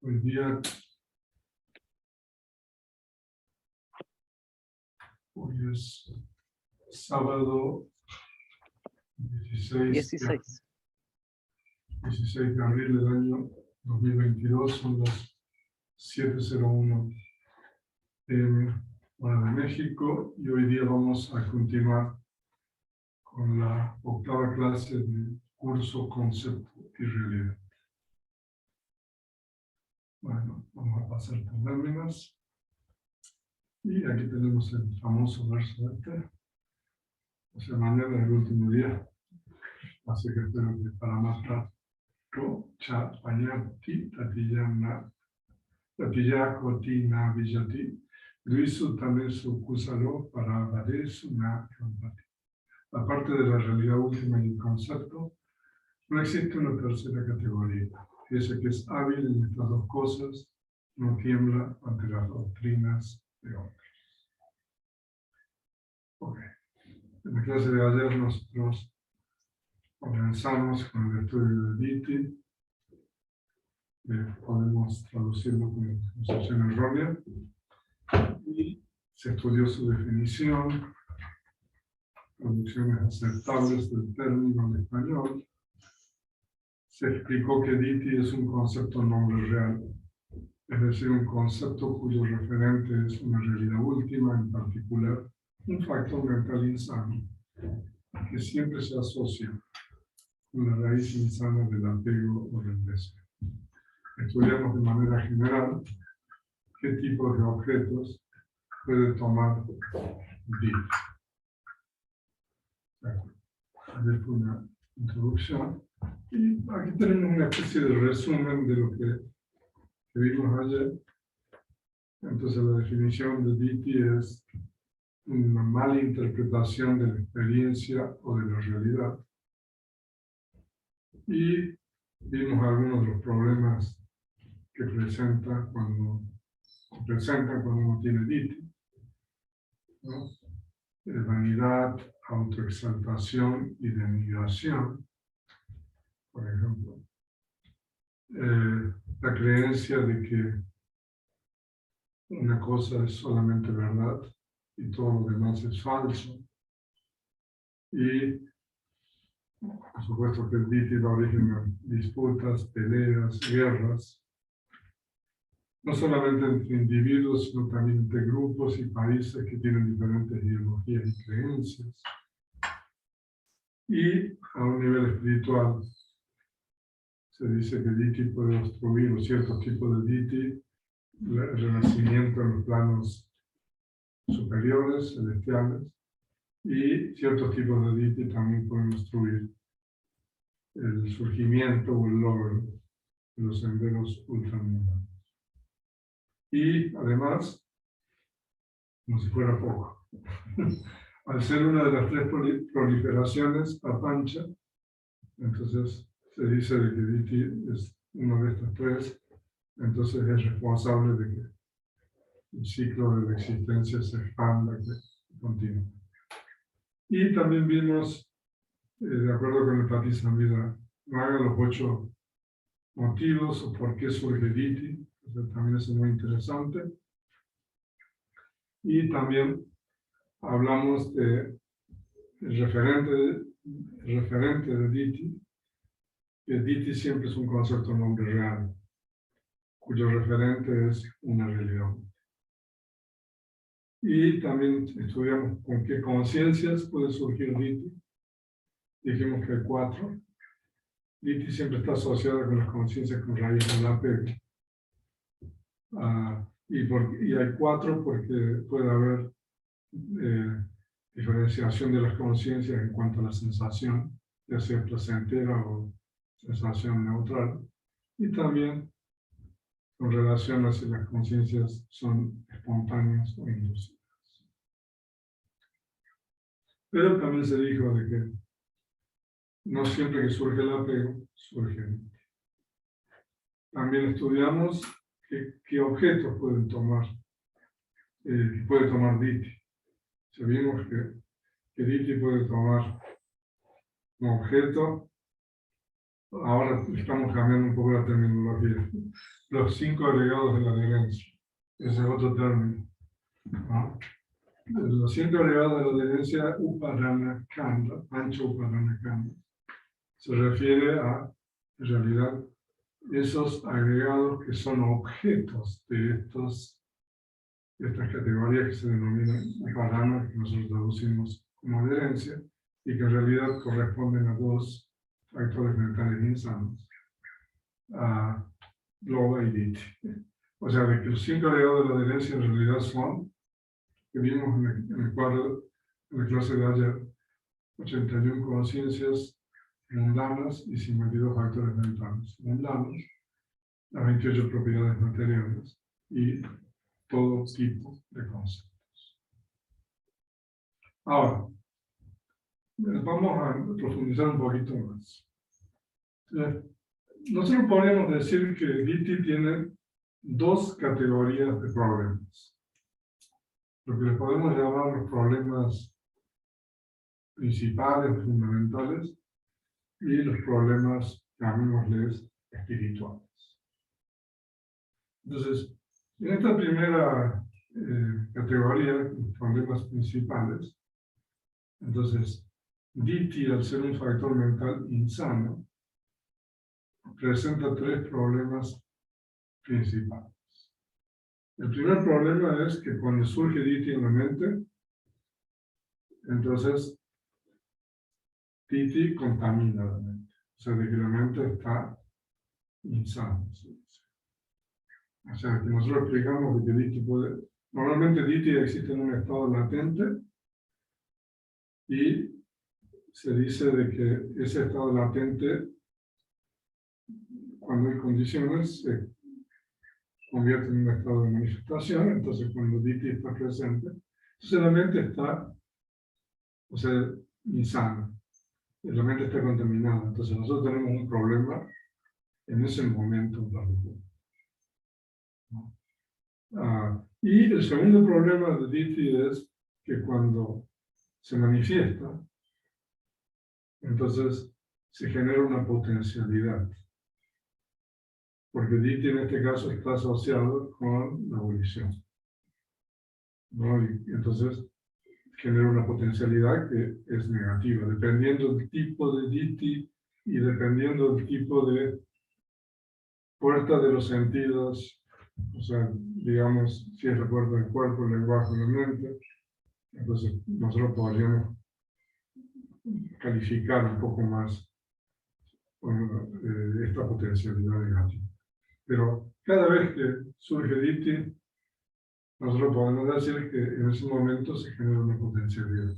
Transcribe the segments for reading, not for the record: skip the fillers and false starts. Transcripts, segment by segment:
Hoy día, hoy es sábado 16 de abril del año 2022, son las 7:01 PM, hora de México, y hoy día vamos a continuar con la octava clase del curso Concepto y Realidad. Bueno, vamos a pasar por láminas. Y aquí tenemos el famoso verso este. O sea, mañana es el último día. Así que espero que para matar ro, cha, pañati, tatiyana, tatiyako, ti, na, villati, luisu, también su kusalo, para varesu, na, kampati. Aparte de la realidad última y el concepto, no existe una tercera categoría. Ese que es hábil en estas dos cosas no tiembla ante las doctrinas de otros. Ok. En la clase de ayer nosotros comenzamos con el estudio de Diti. Podemos traducirlo como concepción errónea. Y se estudió su definición, traducciones aceptables del término en español. Se explicó que Diti es un concepto nombre real, es decir, un concepto cuyo referente es una realidad última, en particular un factor mental insano, que siempre se asocia con la raíz insana del apego o del deseo. Estudiamos de manera general qué tipo de objetos puede tomar Diti. Ayer fue una introducción y aquí tenemos una especie de resumen de lo que vimos ayer. Entonces la definición de Diti es una mala interpretación de la experiencia o de la realidad. Y vimos algunos de los problemas que presentan cuando uno tiene Diti, ¿no? Vanidad, autoexaltación y denigración, por ejemplo. La creencia de que una cosa es solamente verdad y todo lo demás es falso. Y por supuesto que el Diti da origen a disputas, peleas, guerras, no solamente entre individuos, sino también entre grupos y países que tienen diferentes ideologías y creencias. Y a un nivel espiritual, se dice que Diti puede obstruir, o ciertos tipos de Diti, el renacimiento en los planos superiores, celestiales, y ciertos tipos de Diti también pueden obstruir el surgimiento o el logro de los senderos ultramundanos. Y además, como si fuera poco, al ser una de las tres proliferaciones, papancha, entonces se dice de que Diti es una de estas tres, entonces es responsable de que el ciclo de la existencia se expanda, que continúe. Y también vimos, de acuerdo con el Patisamhita, no hagan los 8 motivos o por qué surge Diti, también es muy interesante. Y también hablamos del referente de Diti, que Diti siempre es un concepto nombre real, cuyo referente es una realidad. Y también estudiamos con qué conciencias puede surgir Diti. Dijimos que hay 4. Diti siempre está asociada con las conciencias con raíz del apego. Y hay 4 porque puede haber diferenciación de las conciencias en cuanto a la sensación, ya sea placentera o sensación neutral. Y también con relación a si las conciencias son espontáneas o inducidas. Pero también se dijo de que no siempre que surge el apego, surge Diti. También estudiamos qué objetos pueden tomar, puede tomar Diti. Sabemos que Diti puede tomar un objeto ahora estamos cambiando un poco la terminología, los 5 agregados de la adherencia. Ese es otro término, ¿no? Los 5 agregados de la adherencia, Uparana Kanda, Pancha Uparana Kanda, se refiere a, en realidad, esos agregados que son objetos de estas categorías que se denominan Uparana, que nosotros traducimos como adherencia, y que en realidad corresponden a 2 factores mentales insanos, a Loba y Diti. O sea, de que los 5 agregados de la adherencia en realidad son, que vimos en el cuadro, en la clase de ayer, 81 conciencias mundanas y 52 factores mentales mundanos, las 28 propiedades materiales y todo tipo de conceptos. Ahora, vamos a profundizar un poquito más. Nosotros podríamos decir que Diti tiene 2 categorías de problemas. Lo que le podemos llamar los problemas principales, fundamentales, y los problemas, llamémosles, espirituales. Entonces, en esta primera categoría, los problemas principales, entonces, Diti, al ser un factor mental insano, presenta 3 problemas principales. El primer problema es que cuando surge Diti en la mente, entonces Diti contamina la mente. O sea, de que la mente está insana. O sea, que nosotros explicamos que Diti puede... Normalmente Diti existe en un estado latente y se dice de que ese estado latente, cuando hay condiciones, se convierte en un estado de manifestación. Entonces, cuando Diti está presente, entonces la mente está, o sea, insana. La mente está contaminada. Entonces, nosotros tenemos un problema en ese momento. Y el segundo problema de Diti es que cuando se manifiesta, entonces se genera una potencialidad. Porque Diti en este caso está asociado con la abolición, ¿no? Y entonces genera una potencialidad que es negativa, dependiendo del tipo de Diti y dependiendo del tipo de puerta de los sentidos, o sea, digamos, si es la puerta del cuerpo, el lenguaje, la mente, entonces nosotros podríamos calificar un poco más esta potencialidad negativa. Pero cada vez que surge Diti, nosotros podemos decir que en ese momento se genera una potencialidad.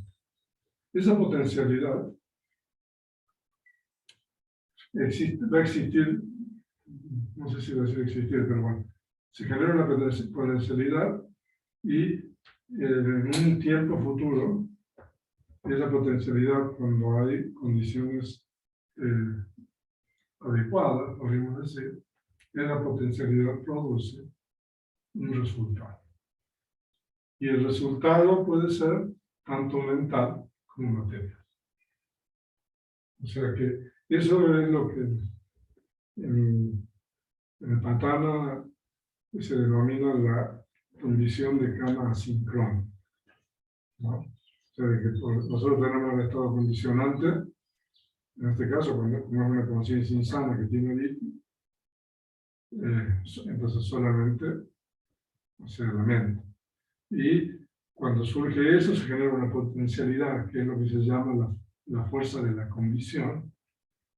Esa potencialidad va a existir, no sé si va a decir existir, pero bueno, se genera una potencialidad y en un tiempo futuro, esa potencialidad, cuando hay condiciones adecuadas, podríamos decir, esa potencialidad produce un resultado. Y el resultado puede ser tanto mental como material. O sea que eso es lo que en el Patana se denomina la condición de kama asincrónica, ¿no? O sea, de que nosotros tenemos el estado condicionante, en este caso, cuando es una conciencia insana que tiene Diti, entonces solamente, o sea, la mente. Y cuando surge eso, se genera una potencialidad, que es lo que se llama la fuerza de la condición.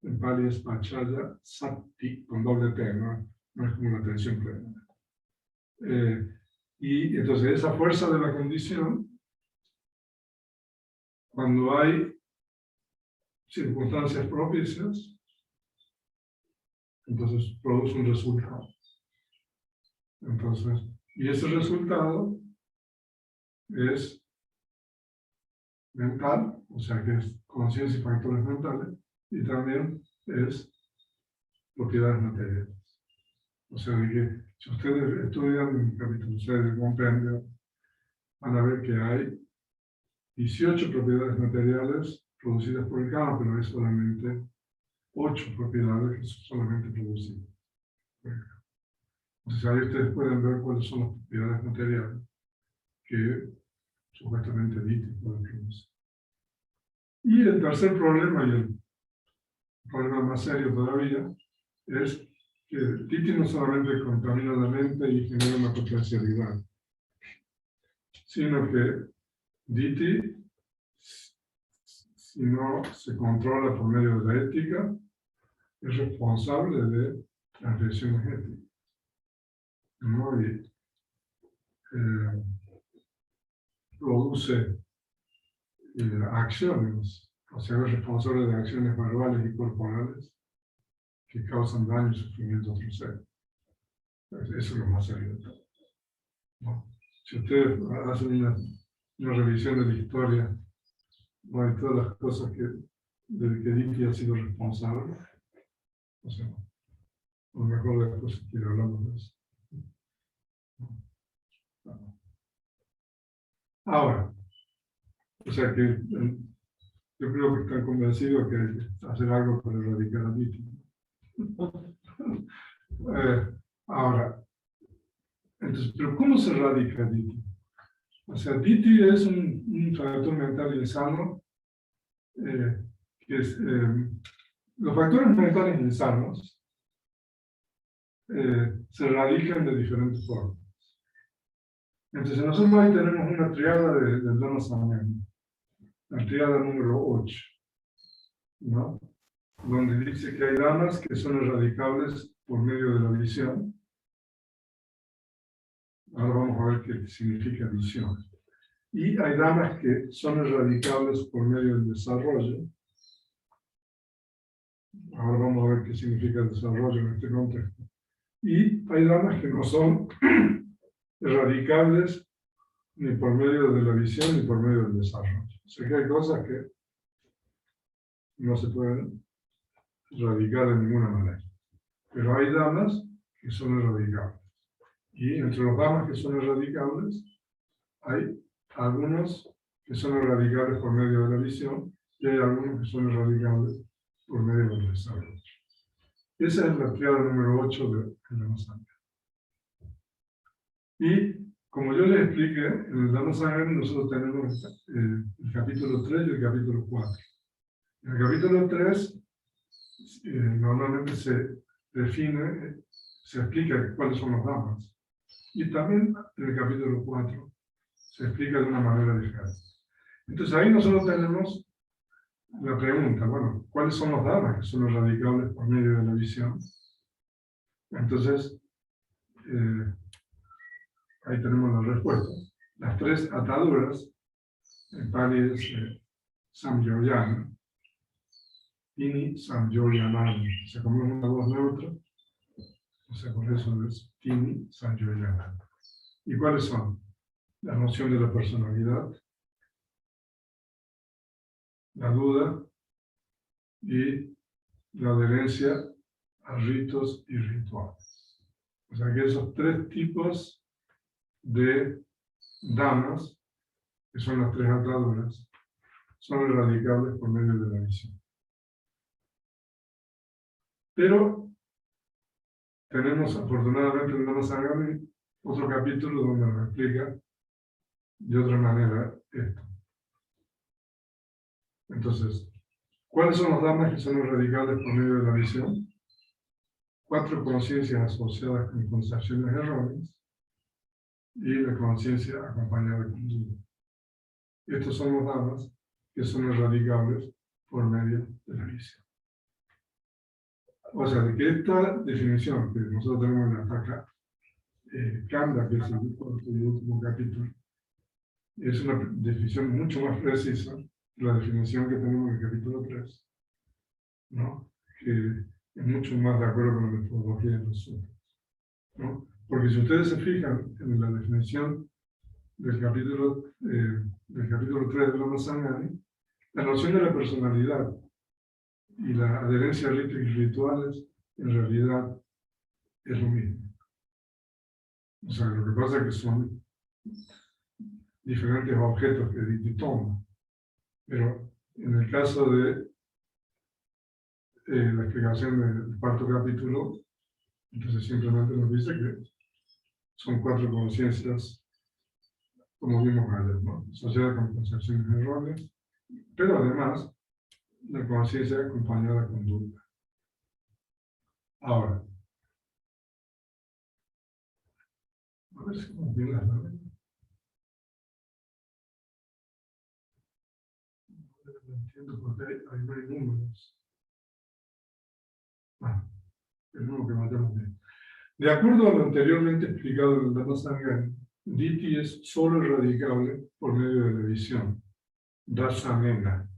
En Pali es Pachaya Sati, con doble T, ¿no? No es como la tensión plena. Y entonces esa fuerza de la condición, cuando hay circunstancias propicias, entonces produce un resultado. Entonces, y ese resultado es mental, o sea que es conciencia y factores mentales, y también es propiedades materiales. O sea, de que si ustedes estudian el capítulo 6 de Compendio, van a ver que hay 18 propiedades materiales producidas por el karma, pero es solamente 8 propiedades que son solamente producibles. Entonces ahí ustedes pueden ver cuáles son las propiedades materiales que supuestamente DITI puede producir. Y el tercer problema, y el problema más serio todavía, es que DITI no solamente contamina la mente y genera una potencialidad, sino que DITI, si no se controla por medio de la ética, es responsable de transgresiones éticas, ¿no? Y produce acciones, o sea, es responsable de acciones verbales y corporales que causan daño y sufrimiento a otros seres. Eso es lo más serio de todo, ¿no? Si ustedes hacen una revisión de la historia, ¿no?, de todas las cosas de que DITI ha sido responsable, o sea, a lo mejor después si quiere hablamos de eso. Ahora, o sea que yo creo que están convencidos que hay que hacer algo para erradicar a DITI. Ahora, entonces, ¿pero cómo se erradica DITI? O sea, DITI es un factor mental insano, que es, los factores mentales insanos se erradican de diferentes formas. Entonces, nosotros ahí tenemos una triada del Dharma Samyama, la triada número 8, ¿no?, donde dice que hay damas que son erradicables por medio de la visión. Ahora vamos a ver qué significa visión. Y hay damas que son erradicables por medio del desarrollo. Ahora vamos a ver qué significa el desarrollo en este contexto. Y hay damas que no son erradicables ni por medio de la visión ni por medio del desarrollo. O sea que hay cosas que no se pueden erradicar de ninguna manera. Pero hay damas que son erradicables. Y entre los damas que son erradicables, hay algunos que son erradicables por medio de la visión y hay algunos que son erradicables por medio del desarrollo. Esa es la triada número 8 de Dharma Samyama. Y como yo les expliqué, en el Dharma Samyama nosotros tenemos el capítulo 3 y el capítulo 4. En el capítulo 3 normalmente se define, se explica cuáles son los dhammas. Y también en el capítulo 4 se explica de una manera diferente. Entonces ahí nosotros tenemos la pregunta, bueno, ¿cuáles son los dhammas que son erradicables por medio de la visión? Entonces, ahí tenemos la respuesta. Las 3 ataduras, en Pali es Samyoyana, Tini Samyoyanam, o sea, como es una voz neutra, o sea, por eso es Tini Samyoyanam. ¿Y cuáles son? La noción de la personalidad, la duda y la adherencia a ritos y rituales. O sea que esos 3 tipos de dhammas, que son las 3 ataduras, son erradicables por medio de la visión. Pero tenemos afortunadamente en Dhamma Samyama otro capítulo donde nos explica de otra manera esto. Entonces, ¿cuáles son los dhammas que son erradicables por medio de la visión? 4 conciencias asociadas con concepciones erróneas y la conciencia acompañada con duda. Estos son los dhammas que son erradicables por medio de la visión. O sea, de que esta definición que nosotros tenemos en la Taka Kanda, que es el último capítulo, es una definición mucho más precisa que la definición que tenemos en el capítulo 3, ¿no?, que es mucho más de acuerdo con la metodología de nosotros, ¿no? Porque si ustedes se fijan en la definición del capítulo 3 de Dhamma Samyama, la noción de la personalidad y la adherencia a ritos y rituales en realidad es lo mismo. O sea, lo que pasa es que son diferentes objetos que DITI toma. Pero en el caso de la explicación del cuarto capítulo, entonces simplemente nos dice que son 4 conciencias, como vimos ayer, ¿no? Asociadas con concepciones erróneas, pero además la conciencia acompañada con duda. Ahora, a ver si nos viene la tabla. No entiendo porque ahí no hay números. Bueno, el número que matamos bien. De acuerdo a lo anteriormente explicado en el Dhamma Sangha, Ditthi es solo erradicable por medio de la visión. Dasanena.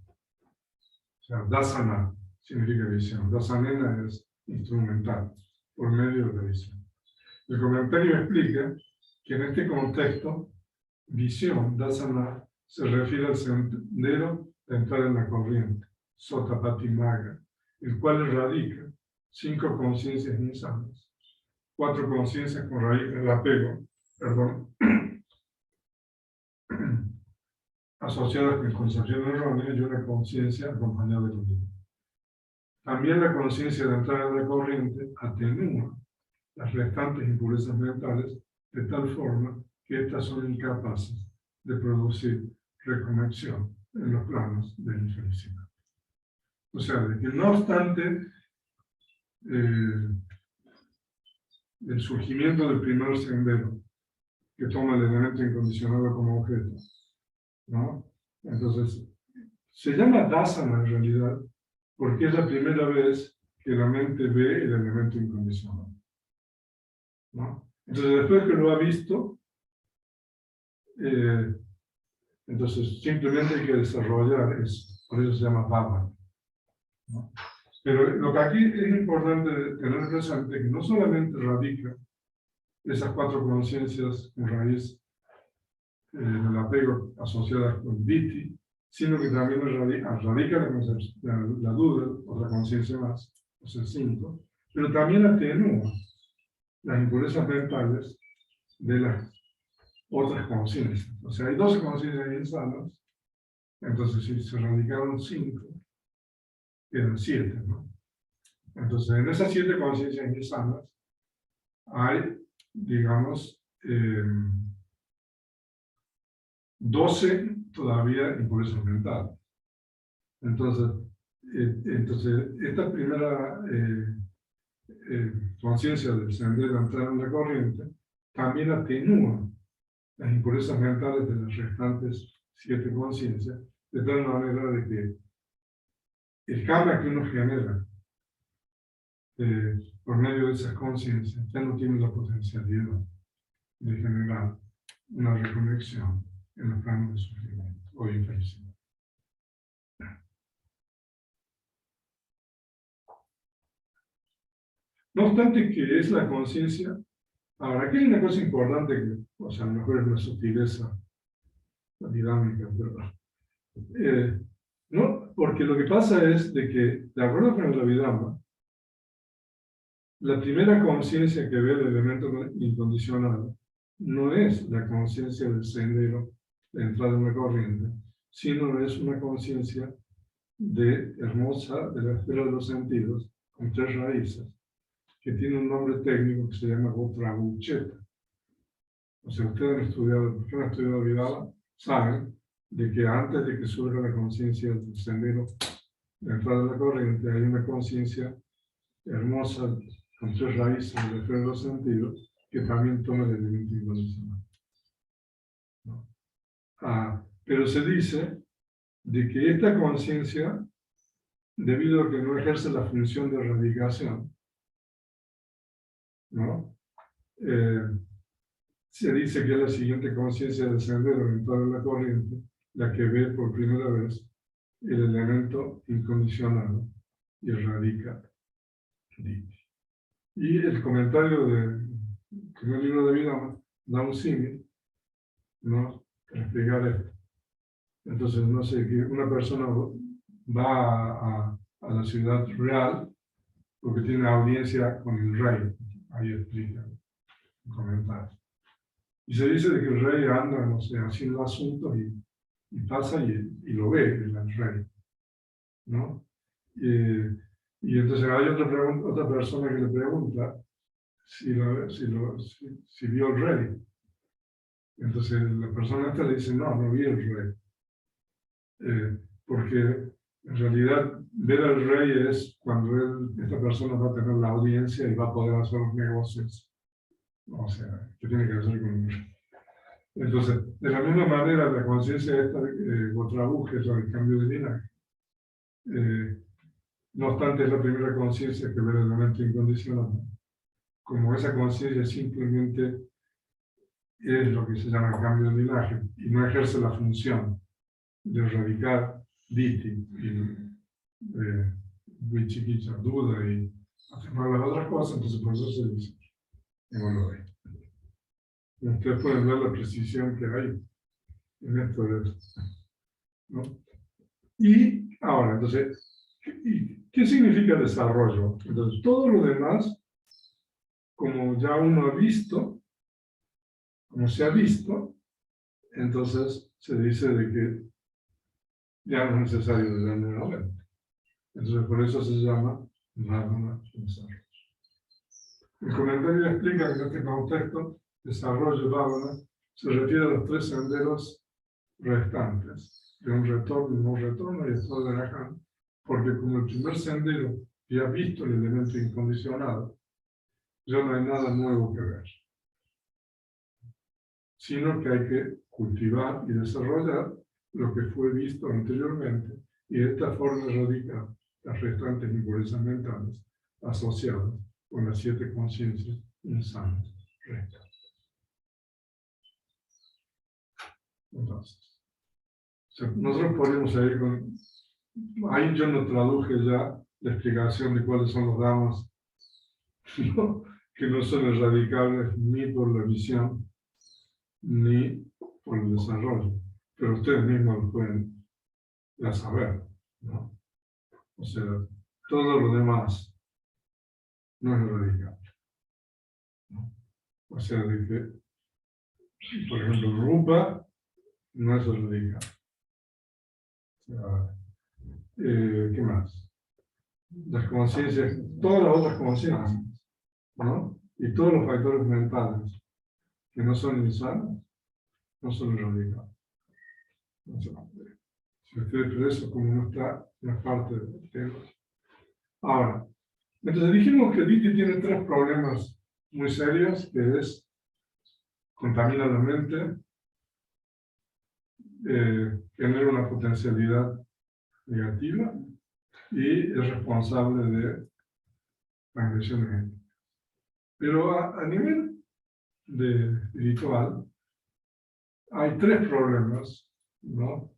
O sea, dasana significa visión. Dasanena es instrumental, por medio de la visión. El comentario explica que en este contexto, visión, dasana, se refiere al sendero de entrar en la corriente, Sotapati Maga, el cual radica 5 conciencias insanas, 4 conciencias con raíz en el apego, asociadas con concepción errónea y una conciencia acompañada de duda. También la conciencia de entrar en la corriente atenúa las restantes impurezas mentales de tal forma que éstas son incapaces de producir reconexión en los planos de la infelicidad. O sea, de que no obstante el surgimiento del primer sendero, que toma el elemento incondicionado como objeto, ¿no? Entonces, se llama dasana en realidad porque es la primera vez que la mente ve el elemento incondicional, ¿no? Entonces, después que lo ha visto, entonces simplemente hay que desarrollar eso, por eso se llama Bhava, ¿no? Pero lo que aquí es importante tener presente es que no solamente radica esas 4 conciencias con raíz del apego asociadas con Ditthi, sino que también radica la duda, otra conciencia más, o sea, 5, pero también atenúa las impurezas mentales de las otras conciencias. O sea, hay 12 conciencias insanas, entonces si se radicaron 5, quedan 7, ¿no? Entonces, en esas 7 conciencias insanas hay, digamos, 12 todavía impurezas mentales. Entonces, esta primera conciencia del sendero de entrar en la corriente también atenúa las impurezas mentales de las restantes 7 conciencias, de tal manera de que el karma que uno genera por medio de esas conciencias ya no tiene la potencialidad de generar una reconexión en los planos de sufrimiento o infelicidad. No obstante que es la conciencia, ahora aquí hay una cosa importante que, o sea, a lo mejor es una sutileza dinámica, pero no, porque lo que pasa es de que, de acuerdo con el Abhidhamma, la primera conciencia que ve el elemento incondicional no es la conciencia del sendero de entrada en la corriente, sino es una conciencia hermosa de la esfera de los sentidos, con 3 raíces, que tiene un nombre técnico que se llama Gotra Ucheta. O sea, ustedes han estudiado Abhidhamma, saben de que antes de que surja la conciencia del sendero de entrada en la corriente, hay una conciencia hermosa con 3 raíces de la esfera de los sentidos que también toma el elemento incondicional, ¿no? Pero se dice de que esta conciencia, debido a que no ejerce la función de erradicación, ¿no? Se dice que es la siguiente conciencia del sendero dentro de la corriente, la que ve por primera vez el elemento incondicional y erradica Ditthi. Y el comentario del primer libro de Abhidhamma da un símil, ¿no?, para explicar esto. Entonces, no sé, que una persona va a la ciudad real porque tiene audiencia con el rey. Ahí explica el comentario. Y se dice de que el rey anda, no sé, haciendo asuntos y pasa y lo ve el rey, ¿no? Y entonces hay otra persona que le pregunta si vio el rey. Entonces la persona esta le dice, no vi el rey. Porque en realidad ver al rey es cuando esta persona va a tener la audiencia y va a poder hacer los negocios. O sea, que tiene que hacer con el rey. Entonces, de la misma manera, la conciencia esta Gotrabu, que es el cambio de linaje, no obstante es la primera conciencia que ve el elemento incondicional. Como esa conciencia simplemente es lo que se llama cambio de linaje y no ejerce la función de erradicar Diti y Vichikicha, duda y afirmar las otras cosas, entonces por eso se dice Evoloi. Ustedes pueden ver la precisión que hay en esto, ¿no? Y ahora, entonces, ¿qué significa desarrollo? Entonces, todo lo demás, como ya uno ha visto, como se ha visto, entonces se dice de que ya no es necesario de nuevamente. Entonces, por eso se llama Dharma desarrollo. El comentario explica que en este contexto, desarrollo Dharma se refiere a los tres senderos restantes, de un retorno, no retorno y estado de Rajan, porque como el primer sendero ya ha visto el elemento incondicionado, ya no hay nada nuevo que ver, sino que hay que cultivar y desarrollar lo que fue visto anteriormente y de esta forma erradicar las restantes impurezas mentales asociadas con las 7 conciencias insanas restantes. Entonces, nosotros podemos seguir con... Ahí yo no traduje ya la explicación de cuáles son los damas que no son erradicables ni por la visión ni por el desarrollo, pero ustedes mismos lo pueden ya saber, ¿no? O sea, todo lo demás no es erradicable, ¿no? O sea, de que, por ejemplo, Rupa no es erradicable. O sea, ¿qué más? Las conciencias, todas las otras conciencias, ¿no? Y todos los factores mentales que no son insanos, no son erradicables. No son. Si ustedes por eso, como no está, no es parte del tema. Ahora, entonces dijimos que Diti tiene 3 problemas muy serios, que es contamina la mente, genera una potencialidad negativa y es responsable de agresiones. Pero a nivel espiritual hay 3 problemas, ¿no?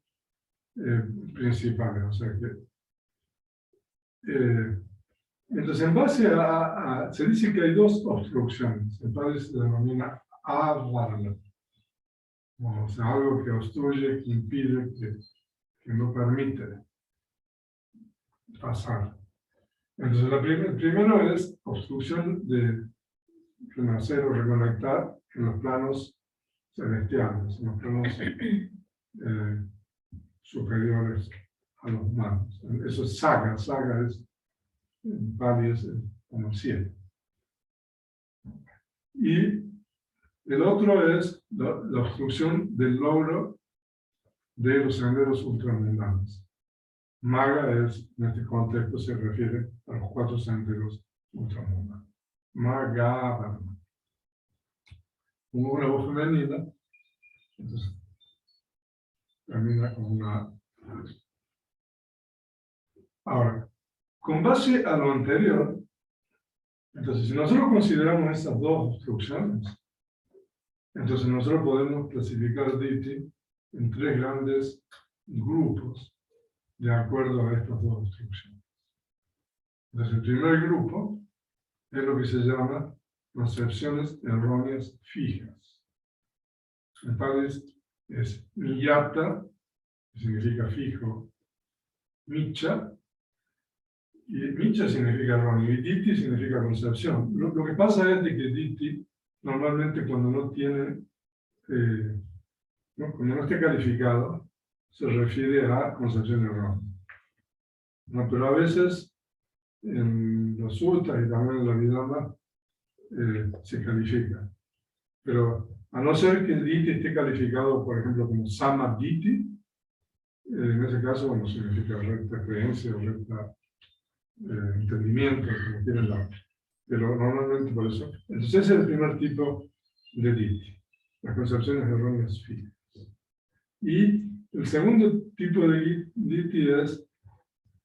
Principales. O sea que, entonces, en base se dice que hay 2 obstrucciones. El padre se denomina avarna. O sea, algo que obstruye, que impide, que no permite pasar. Entonces, el primero es obstrucción de renacer o reconectar en los planos celestiales, en los planos superiores a los humanos. Eso es saga es en Pali es como el cielo. Y el otro es la obstrucción del logro de los senderos ultramundanos. Maga es, en este contexto, se refiere a los 4 senderos ultramundanos. Maga, como una voz femenina, entonces termina con una. Ahora, con base a lo anterior, entonces si nosotros consideramos esas 2 obstrucciones, entonces nosotros podemos clasificar Diti en 3 grandes grupos de acuerdo a estas 2 obstrucciones. Entonces el primer grupo es lo que se llama concepciones erróneas fijas. Entonces es Miyata, que significa fijo, Micha, y Micha significa erróneo, y Diti significa concepción. Lo que pasa es de que Diti, normalmente cuando no tiene, cuando no esté calificado, se refiere a concepción errónea. No, pero a veces en los sutras y también en la Vedanta se califica. Pero a no ser que el diti esté calificado, por ejemplo, como samaditi, en ese caso, bueno, significa recta creencia o recta entendimiento, como quieran la. Pero normalmente por eso. Entonces ese es el primer tipo de diti, las concepciones erróneas fijas. Y el segundo tipo de diti es,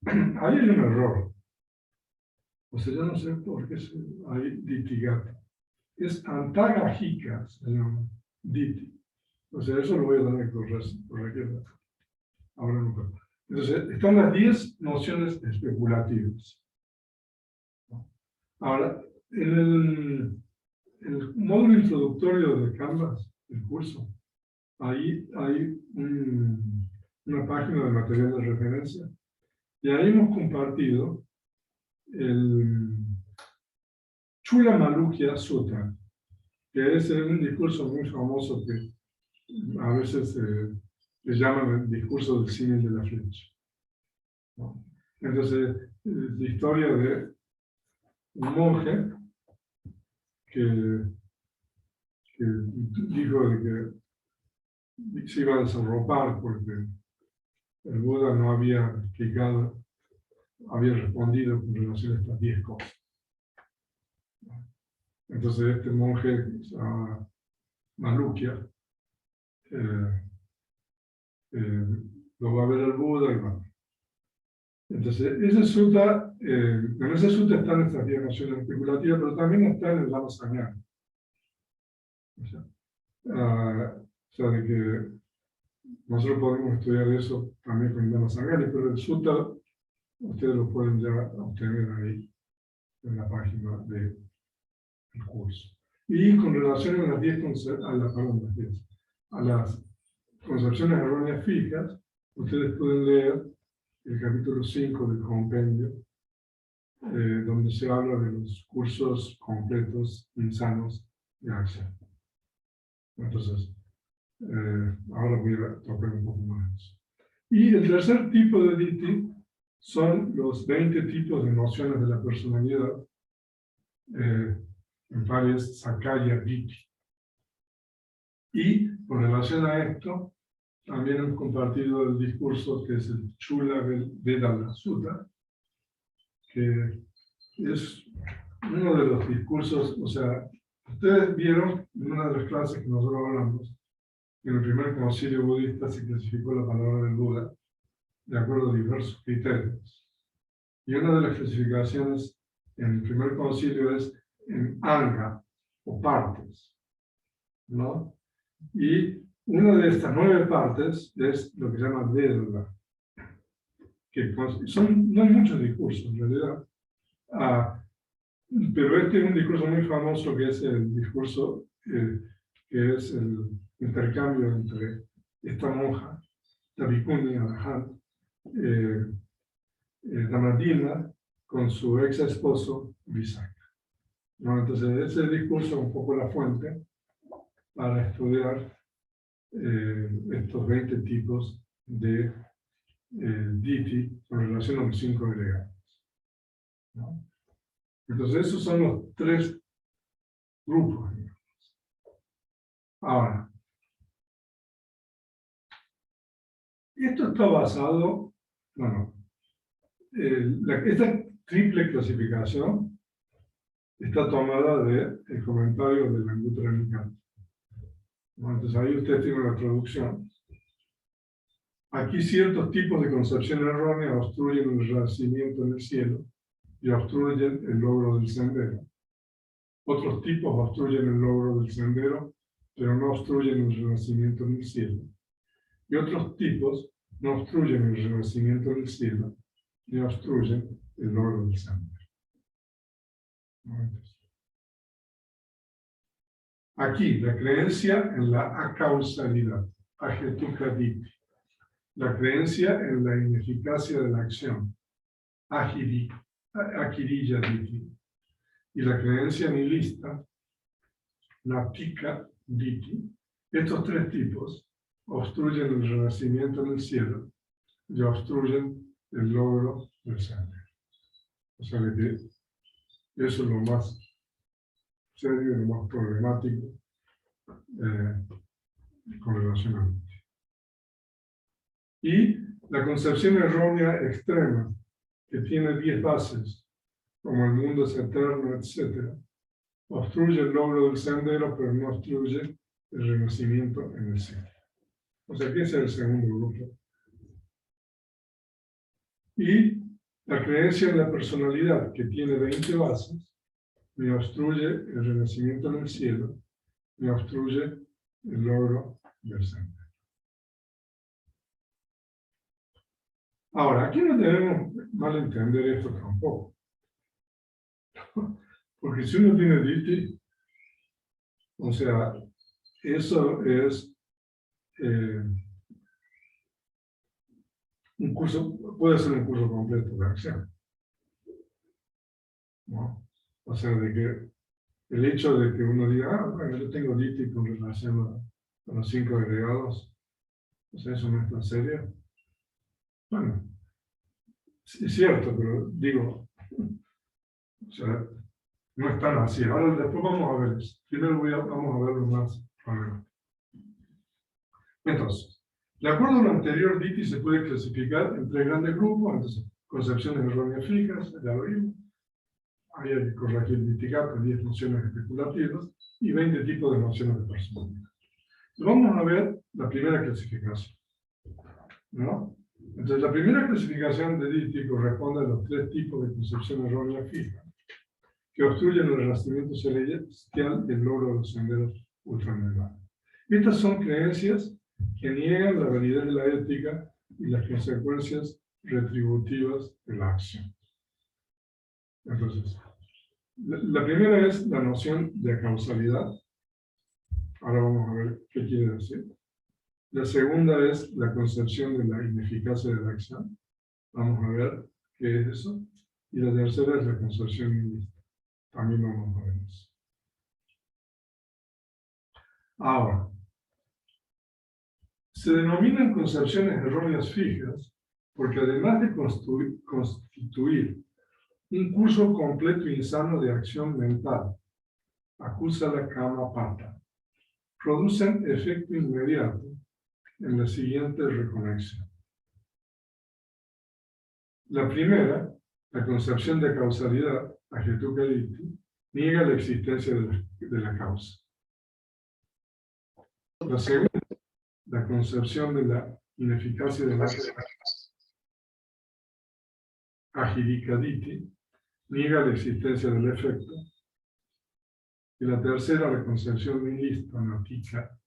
ahí hay un error. O sea, yo no sé por qué hay ditigata. Es antagajika, se llama diti. O sea, eso lo voy a tener que corregir ahora no puedo. Entonces, están las 10 nociones especulativas. Ahora, en el módulo introductorio de Canvas, el curso, ahí hay una página de material de referencia y ahí hemos compartido el Chula Malukya Sutra, que es un discurso muy famoso que a veces le llaman el discurso del símil de la flecha. ¿No? Entonces, la historia de un monje que dijo de que se iba a desarropar porque el Buda no había explicado, había respondido con relación a estas 10 cosas. Entonces este monje, Malukya, lo va a ver el Buda y va. Entonces, ese sutta, en ese sutta están estas 10 nociones especulativas, pero también está en el Dhamma Sangha. O sea, de que nosotros podemos estudiar eso también con el Dhamma Sangha, pero el sutta ustedes lo pueden ya obtener ahí en la página del curso. Y con relación a las 10 a las concepciones erróneas fijas, ustedes pueden leer el capítulo 5 del compendio, donde se habla de los cursos completos insanos de acción. Entonces, ahora voy a tocar un poco más. Y el tercer tipo de diti son los 20 tipos de nociones de la personalidad, en varias Sakaya Diti. Y con relación a esto, también hemos compartido el discurso que es el Chula Vedanta Sutta, que es uno de los discursos, o sea, ustedes vieron en una de las clases que nosotros hablamos, que en el primer concilio budista se clasificó la palabra del Buda de acuerdo a diversos criterios. Y una de las clasificaciones en el primer concilio es en anga, o partes, ¿no? Y una de estas 9 partes es lo que se llama Vedanta, que no hay muchos discursos en realidad, pero este es un discurso muy famoso que es el discurso que es el intercambio entre esta monja, la Bhikkhuni Arahant, Dhammadina, con su ex esposo Visakha. ¿No? Entonces ese discurso es un poco la fuente para estudiar estos 20 tipos de diti con relación a los 5 agregados. ¿No? Entonces esos son los 3 grupos. Ahora, esto está basado, bueno, esta triple clasificación está tomada del comentario del Anguttara Nikaya. Entonces ahí ustedes tienen la traducción. Aquí ciertos tipos de concepción errónea obstruyen el renacimiento en el cielo y obstruyen el logro del sendero. Otros tipos obstruyen el logro del sendero, pero no obstruyen el renacimiento en el cielo. Y otros tipos no obstruyen el renacimiento en el cielo, ni obstruyen el logro del sendero. Aquí, la creencia en la acausalidad, ahetukaditi. La creencia en la ineficacia de la acción, akiriyaditi. Y la creencia nihilista, natika-diti. Estos 3 tipos obstruyen el renacimiento en el cielo y obstruyen el logro del sendero. O sea, de que eso es lo más serio y lo más problemático con relación a Diti. Y la concepción errónea extrema, que tiene 10 bases, como el mundo es eterno, etc., obstruye el logro del sendero, pero no obstruye el renacimiento en el cielo. O sea, que ese es el segundo grupo. Y la creencia en la personalidad, que tiene 20 bases, ni obstruye el renacimiento en el cielo, ni obstruye el logro del sendero. Ahora, aquí no debemos malentender esto tampoco. Porque si uno tiene Diti, o sea, eso es un curso, puede ser un curso completo de acción, ¿no? O sea, de que el hecho de que uno diga, ah, bueno, yo tengo Diti con relación a los 5 agregados, o sea, eso no es tan serio. Bueno, sí, es cierto, pero digo, o sea, no es tan así. Ahora después vamos a ver eso. Primero vamos a verlo más. Entonces, de acuerdo a lo anterior, Diti se puede clasificar en 3 grandes grupos. Entonces, concepciones erróneas fijas, ya lo vimos. Hay que corregir el Diti-Gap, 10 nociones especulativas y 20 tipos de nociones de personalidad. Vamos a ver la primera clasificación, ¿no? Entonces, la primera clasificación de Diti corresponde a los 3 tipos de concepción errónea fija, que obstruyen el renacimiento celestial y el logro de los senderos ultramedievales. Estas son creencias que niegan la validez de la ética y las consecuencias retributivas de la acción. Entonces, la primera es la noción de causalidad. Ahora vamos a ver qué quiere decir. La segunda es la concepción de la ineficacia de la acción. Vamos a ver qué es eso. Y la tercera es la concepción nihilista. También vamos a ver eso. Ahora, se denominan concepciones erróneas fijas porque además de constituir un curso completo e insano de acción mental, acusa la kama pata, producen efecto inmediato en la siguiente reconexión. La primera, la concepción de causalidad, ahetuka diti, niega la existencia de la causa. La segunda, la concepción de la ineficacia de la acción, ahirika diti, niega la existencia del efecto. Y la tercera, la concepción nihilista, natika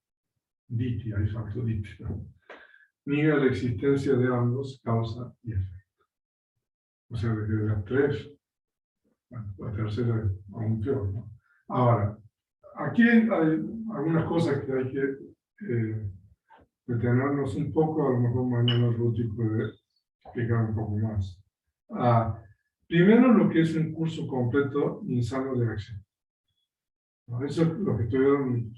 diti, ahí faltó diti, ¿no? Niega la existencia de ambos, causa y efecto. O sea, desde las 3, bueno, la tercera es aún peor, ¿no? Ahora, aquí hay algunas cosas que hay que detenernos un poco, a lo mejor mañana Ruti puede explicar un poco más. Primero, lo que es un curso completo insano de acción. ¿No? Eso es lo que estuvieron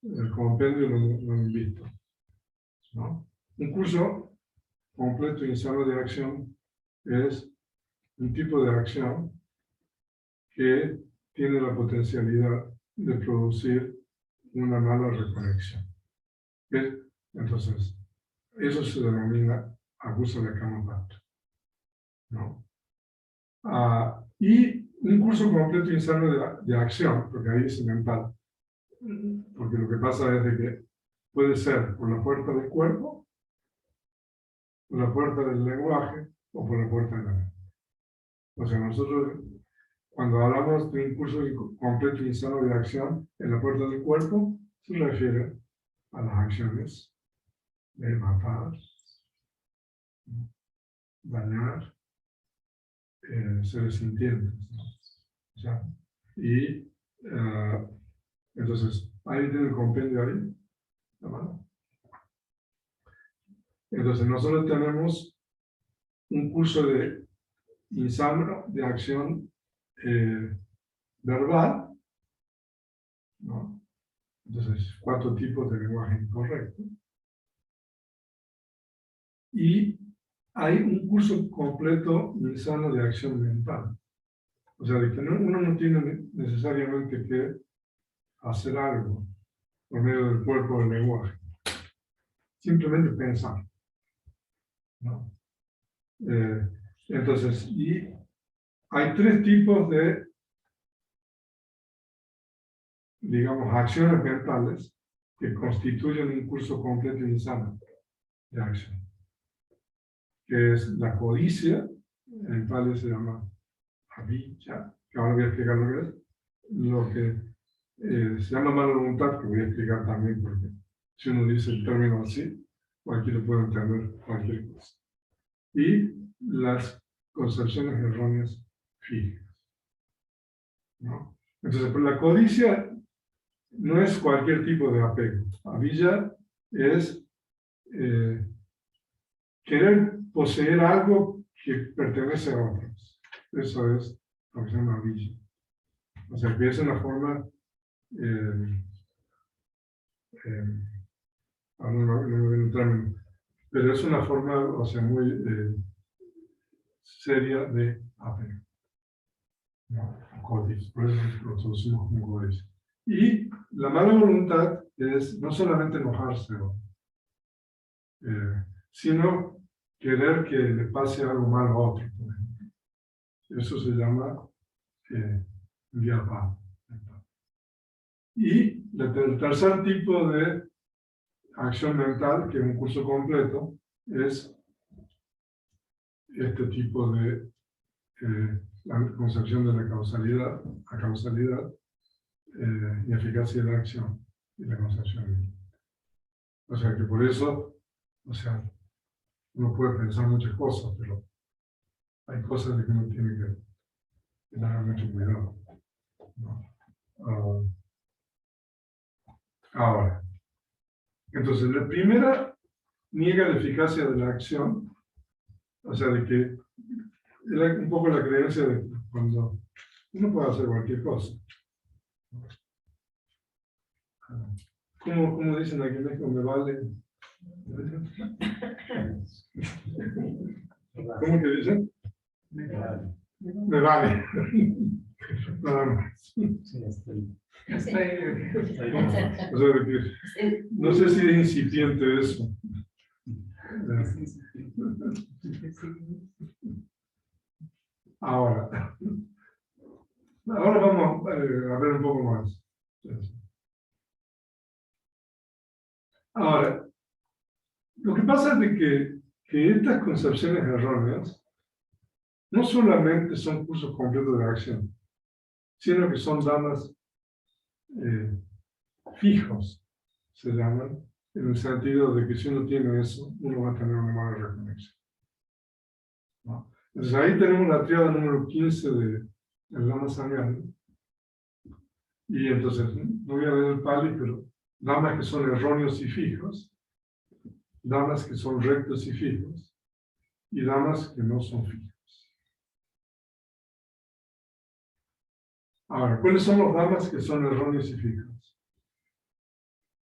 en el compendio, lo han visto, ¿no? Un curso completo insano de acción es un tipo de acción que tiene la potencialidad de producir una mala reconexión. Entonces, eso se denomina abuso de kama pata, ¿no? Y un curso completo insano de acción, porque ahí es mental, porque lo que pasa es de que puede ser por la puerta del cuerpo, por la puerta del lenguaje o por la puerta de la mente. O sea, nosotros cuando hablamos de un curso completo insano de acción en la puerta del cuerpo, se refiere a las acciones de matar, dañar, seres sintientes, ¿no? O sea, y entonces, ahí tiene el compendio ahí, la mano. Entonces, nosotros tenemos un curso de insano de acción verbal, ¿no? Entonces, 4 tipos de lenguaje incorrecto. Y hay un curso completo insano de acción mental. O sea, de que uno no tiene necesariamente que hacer algo por medio del cuerpo o del lenguaje. Simplemente pensar, ¿no? Entonces, y hay tres tipos de, digamos, acciones mentales que constituyen un curso completo y sano de acción. Que es la codicia, en Pali se llama avijja, que ahora voy a explicar lo que es. Lo que se llama mala voluntad, que voy a explicar también, porque si uno dice el término así, cualquiera puede entender cualquier cosa. Y las concepciones erróneas fijas, ¿no? Entonces, pues la codicia no es cualquier tipo de apego. Avijja es querer poseer algo que pertenece a otros. Eso es lo que se llama avijja. O sea, que es una forma, no me viene un término, pero es una forma, o sea, muy seria de apego. ¿No? Codicia, por eso lo traducimos como codicia. Y la mala voluntad es no solamente enojarse, sino querer que le pase algo malo a otro, por ejemplo. Eso se llama vyapada. Y el tercer tipo de acción mental, que es un curso completo, es este tipo de la concepción de la causalidad y eficacia de la acción y la concepción. O sea que por eso, o sea, uno puede pensar muchas cosas, pero hay cosas de que uno tiene que tener mucho cuidado, ¿no? Ahora, entonces la primera niega la eficacia de la acción, o sea, de que es un poco la creencia de que cuando uno puede hacer cualquier cosa. ¿Cómo dicen aquí en México? Me vale. ¿Cómo que dicen? Me vale. Nada más. O sea, que, no sé si es incipiente eso. Ahora vamos a ver un poco más. Ahora, lo que pasa es de que estas concepciones erróneas no solamente son cursos completos de acción, sino que son damas fijos, se llaman, en el sentido de que si uno tiene eso, uno va a tener una mala reconexión, ¿no? Entonces ahí tenemos la tríada número 15 del Lama Samyana. Y entonces, no voy a leer el Pali, pero damas que son erróneos y fijos, damas que son rectos y fijos, y damas que no son fijos. Ahora, ¿cuáles son los damas que son erróneos y fijos?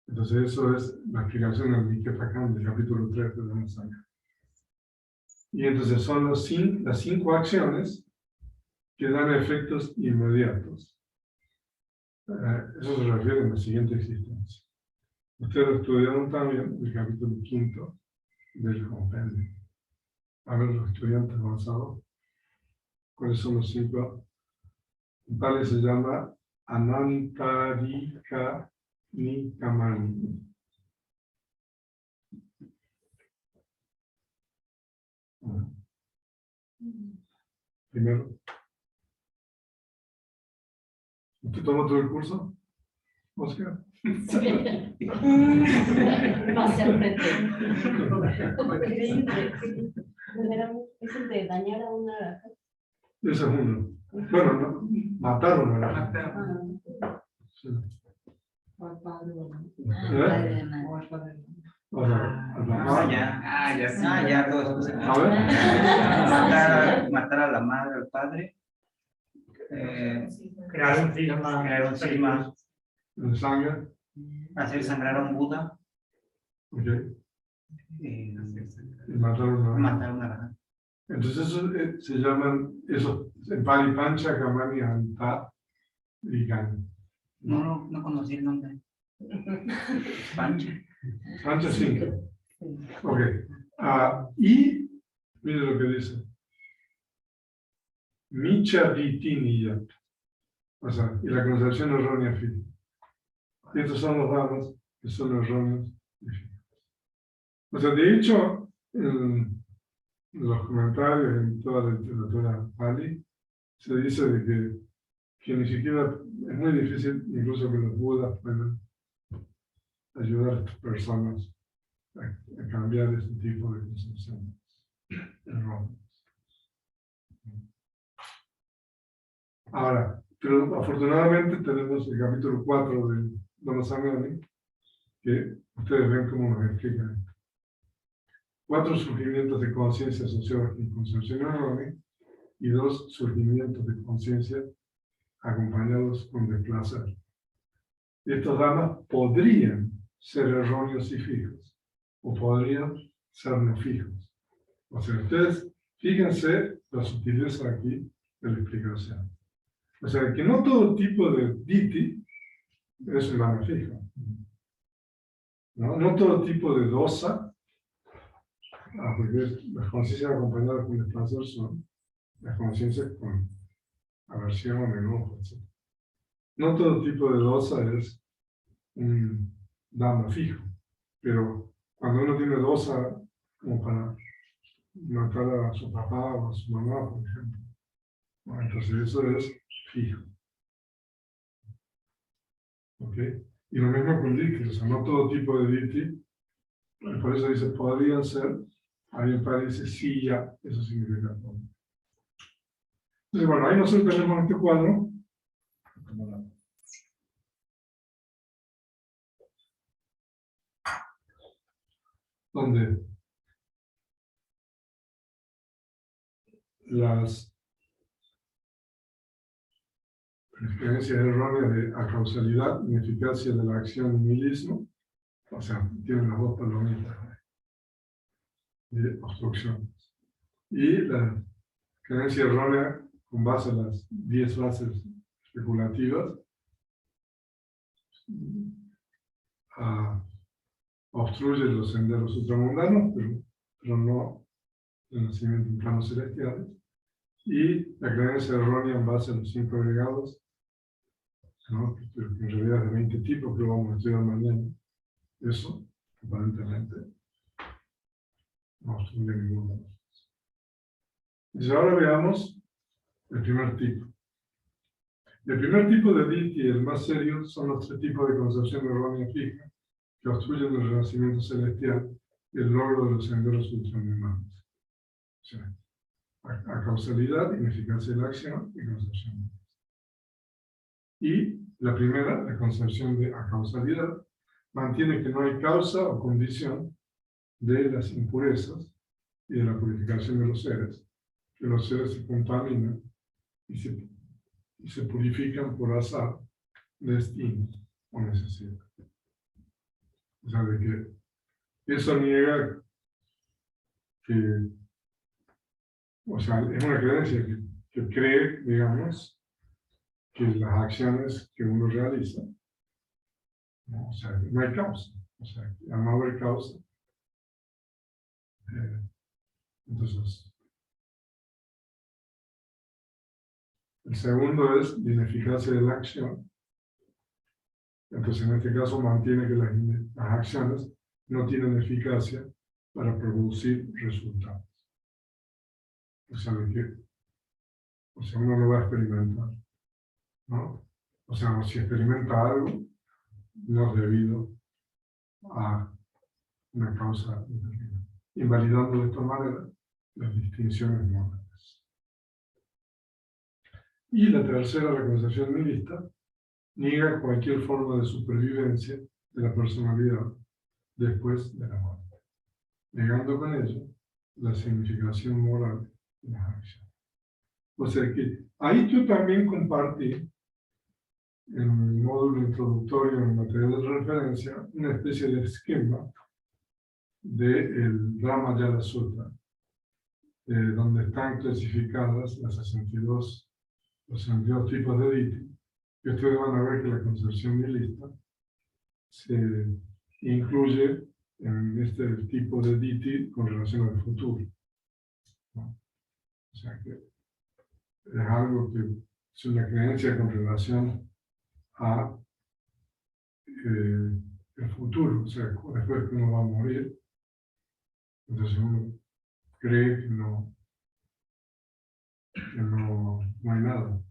Entonces, eso es la explicación del Niketakan del capítulo 3 de la Samyana. Y entonces son las 5 acciones que dan efectos inmediatos. Eso se refiere a la siguiente existencia. Ustedes estudiaron también el capítulo 5 del compendio. A ver, los estudiantes avanzados, ¿cuáles son los 5? En Pali se llama Anantarika Nikamani. Primero. ¿Usted tomó todo el curso, Oscar? Va a ser frente. Es el de dañar a una araca. Ese es uno. Bueno, no, mataron a la araca. Sí. O al padre o al padre. O sea, al papá. Ya todos. A ver. Matar a la madre, al padre. Crear un cisma. El sangre. Hacer sangrar a un Buda. Ok. y mataron a mataron a la. Entonces eso, se llaman, eso, Pari Pancha, Kamani, Anta y Gani. No conocí el nombre. Pancha. Pancha 5. Ok. Y mire lo que dice. Micha Vitiniya. O sea, y la concepción errónea fija. Y estos son los datos que son erróneos y fijos. O sea, de hecho, en los comentarios en toda la literatura Pali, se dice de que ni siquiera es muy difícil, incluso que los budas puedan ayudar a estas personas a cambiar ese tipo de concepciones erróneas. Ahora, pero afortunadamente tenemos el capítulo 4 de Dhamma Samyani, que ustedes ven cómo nos explica esto. 4 surgimientos de conciencia asociados con concepción errónea y 2 surgimientos de conciencia acompañados con desplacer. Estos damas podrían ser erróneos y fijos, o podrían ser no fijos. O sea, ustedes fíjense la sutileza aquí de la explicación. O sea, que no todo tipo de diti es un dama fijo. No todo tipo de dosa, porque las conciencias acompañadas con desplacer son las conciencias con aversión, enojo, etc. No todo tipo de dosa es un dama fijo, pero cuando uno tiene dosa como para matar a su papá o a su mamá, por ejemplo, bueno, entonces eso es fijo. ¿Ok? Y lo mismo con diti, o sea, no todo tipo de diti, por eso dice, podrían ser, ahí en Pali dice sí, ya, eso significa todo. Entonces, bueno, ahí nosotros tenemos este cuadro, donde las creencias erróneas de acausalidad, ineficacia de la acción y nihilismo, o sea, tienen las dos palomitas de obstrucción. Y la creencia errónea con base en las 10 bases especulativas obstruye los senderos ultramundanos, pero no el nacimiento en planos celestiales. Y la creencia errónea en base a los 5 agregados, ¿no? Que en realidad es de 20 tipos que vamos a estudiar mañana. Eso, aparentemente, no obstruye ninguno de los. Y ahora veamos el primer tipo. El primer tipo de diti, el más serio, son los 3 tipos de concepción errónea fija que obstruyen el renacimiento celestial y el logro de los senderos ultramundanos. O sea, a causalidad, ineficacia de la acción y concepción. Y la primera, la concepción de acausalidad, mantiene que no hay causa o condición de las impurezas y de la purificación de los seres, que los seres se contaminan y se purifican por azar, destino o necesidad. O sea, de que eso niega que, o sea, es una creencia que cree, digamos, que las acciones que uno realiza, ¿no? O sea, no hay causa. O sea, al no haber causa, entonces, el segundo es la ineficacia de la acción. Entonces, en este caso, mantiene que las acciones no tienen eficacia para producir resultados. O sea, uno lo va a experimentar, ¿no? O sea, si experimenta algo, no es debido a una causa determinada, invalidando de esta manera las distinciones morales. Y la tercera, la concepción nihilista, niega cualquier forma de supervivencia de la personalidad después de la muerte, negando con ello la significación moral de las acciones. O sea que ahí yo también compartí en mi módulo introductorio en material de referencia una especie de esquema del Ramayana Sutra, donde están clasificadas los 62 tipos de ditthi. Y ustedes van a ver que la concepción nihilista se incluye en este tipo de ditthi con relación al futuro, ¿no? O sea que es algo que es una creencia con relación a el futuro, o sea, después que uno va a morir, entonces uno cree que no hay nada,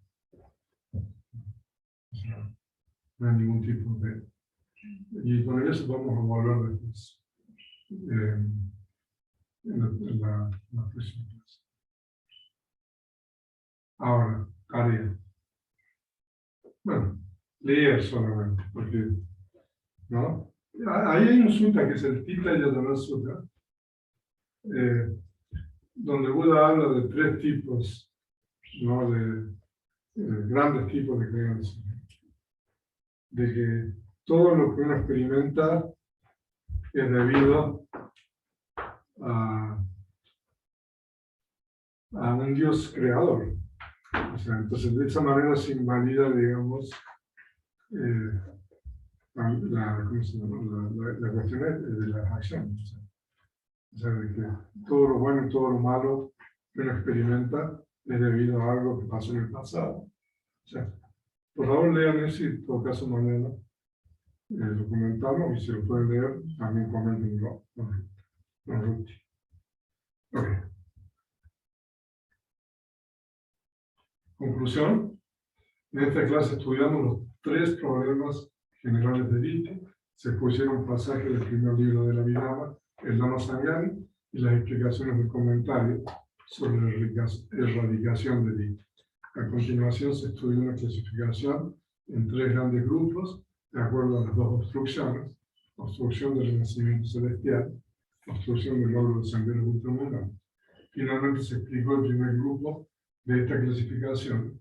o sea, no hay ningún tipo de... Y con eso vamos a volver después, en la próxima clase. Ahora, tarea. Bueno, leer solamente, porque, ¿no? Ahí hay un sutta que es el Tita Yadana Sutta, donde Buda habla de 3 tipos, ¿no? De grandes tipos de creencias. De que todo lo que uno experimenta es debido a un Dios creador. O sea, entonces de esa manera se invalida, digamos, ¿cómo se llama? La cuestión de las acciones. O sea, de que todo lo bueno y todo lo malo que uno experimenta es debido a algo que pasó en el pasado. O sea, por favor lean eso y en todo caso mañana lo comentamos, y si lo pueden leer, también comentenlo con Ruti. Ok. Conclusión. En esta clase estudiamos los 3 problemas generales de ditthi. Se pusieron pasajes del primer libro de la Abhidhamma, el Dhamma Sangani, y las explicaciones del comentario sobre la erradicación de ditthi. A continuación se estudió una clasificación en 3 grandes grupos, de acuerdo a las 2 obstrucciones: obstrucción del renacimiento celestial, obstrucción del logro de sendero ultramundano. Finalmente se explicó el primer grupo de esta clasificación,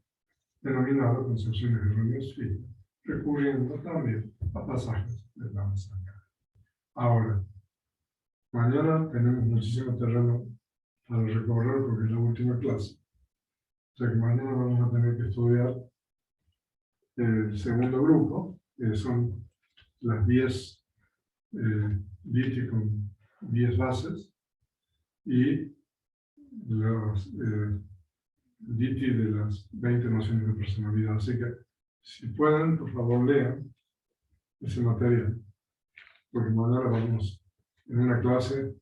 denominado concepciones erróneas fijas, recurriendo también a pasajes del Dhamma Sangani. Ahora, mañana tenemos muchísimo terreno para recorrer porque es la última clase. O sea que mañana vamos a tener que estudiar el segundo grupo, que son las 10 ditthi con 10 bases, y los ditthi de las 20 nociones de personalidad. Así que, si pueden, por favor, lean ese material, porque mañana vamos en una clase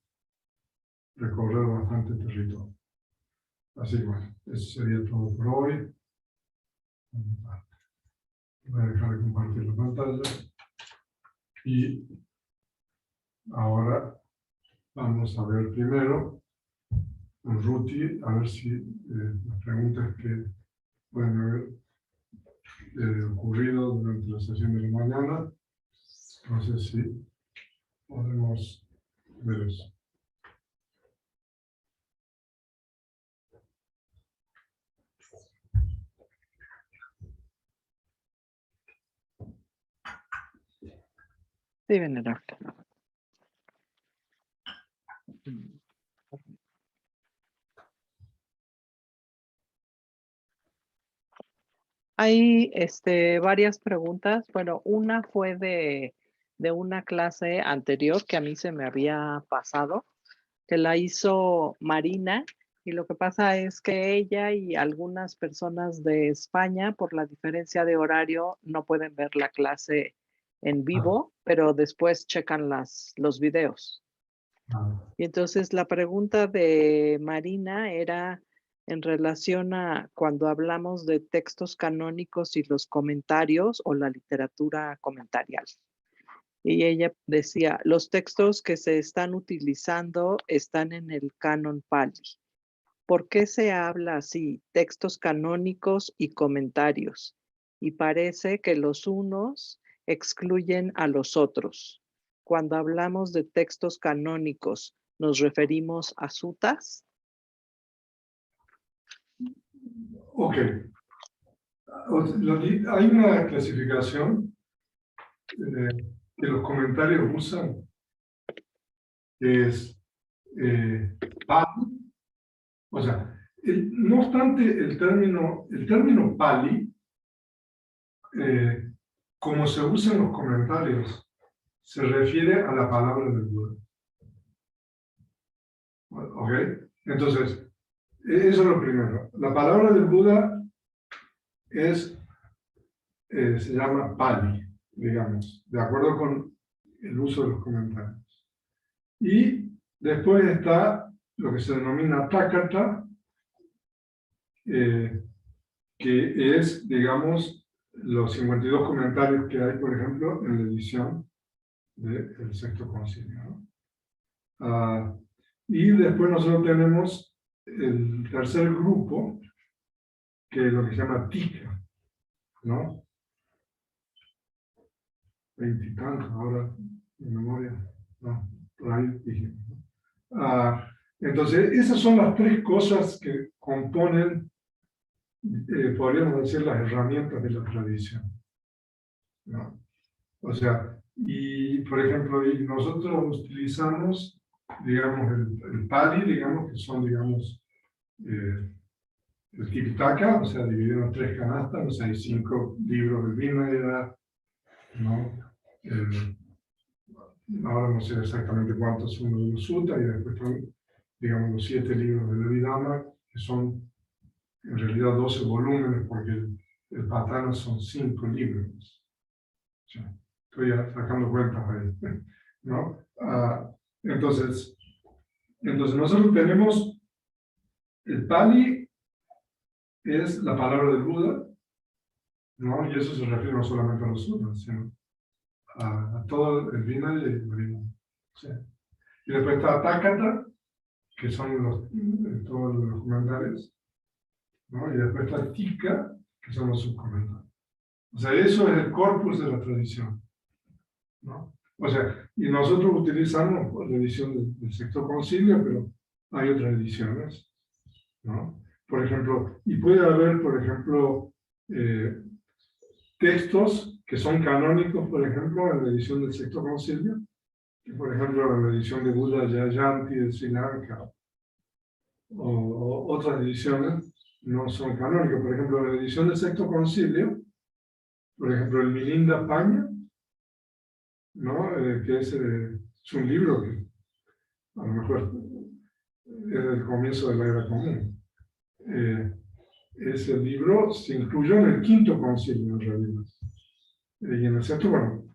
recorrer bastante territorio. Así que bueno, eso sería todo por hoy. Voy a dejar de compartir la pantalla. Y ahora vamos a ver primero con Ruti, a ver si las preguntas que pueden haber ocurrido durante la sesión de la mañana, no sé si podemos ver eso. Sí, venerable. Hay varias preguntas. Bueno, una fue de una clase anterior que a mí se me había pasado, que la hizo Marina, y lo que pasa es que ella y algunas personas de España, por la diferencia de horario, no pueden ver la clase en vivo, pero después checan los videos. Y entonces la pregunta de Marina era en relación a cuando hablamos de textos canónicos y los comentarios o la literatura comentarial. Y ella decía, los textos que se están utilizando están en el canon Pali. ¿Por qué se habla así, textos canónicos y comentarios? Y parece que los unos excluyen a los otros. Cuando hablamos de textos canónicos, ¿nos referimos a sutas? Ok. Hay una clasificación que los comentarios usan, que es Pali. O sea, no obstante, el término Pali, como se usa en los comentarios, se refiere a la palabra del Buda. ¿Ok? Entonces, eso es lo primero. La palabra del Buda se llama Pali, digamos, de acuerdo con el uso de los comentarios. Y después está lo que se denomina Takata, que es, digamos, los 52 comentarios que hay, por ejemplo, en la edición del Sexto Concilio, ¿no? Y después nosotros tenemos el tercer grupo, que es lo que se llama Tika, ¿no? 20 y tantos, ahora en memoria, no, por ahí dijimos, ¿no? Entonces, esas son las tres cosas que componen, podríamos decir, las herramientas de la tradición, ¿no? O sea, y por ejemplo, nosotros utilizamos, digamos, el Pali, digamos, que son, digamos, el Tipitaka, o sea, dividido en tres canastas, o sea, hay 5 libros del Vinaya, ¿no? Ahora no sé exactamente cuántos son los de los Sutta, y después están, digamos, los 7 libros del Abhidhamma, que son en realidad 12 volúmenes, porque el Patana son 5 libros. O sea, estoy sacando cuentas ahí, ¿no? Entonces nosotros tenemos el Pali, es la palabra del Buda, ¿no? Y eso se refiere no solamente a los sutras, sino a todo el Vinaya y el Abhidhamma. ¿Sí? Y después está Takata, que son todos los comentarios, ¿no? Y después está Tika, que son los subcomentarios. O sea, eso es el corpus de la tradición, ¿no? O sea, y nosotros utilizamos la edición del Sexto Concilio, pero hay otras ediciones, ¿no? Por ejemplo, y puede haber, por ejemplo, textos que son canónicos, por ejemplo, en la edición del Sexto Concilio, que por ejemplo en la edición de Buddha Jayanti de Sri Lanka, o otras ediciones no son canónicas. Por ejemplo, en la edición del Sexto Concilio, por ejemplo, el Milinda Paña, ¿no? Que es un libro que a lo mejor es del comienzo de la Era Común. Ese libro se incluyó en el Quinto Concilio, en realidad. Y en el sexto, bueno,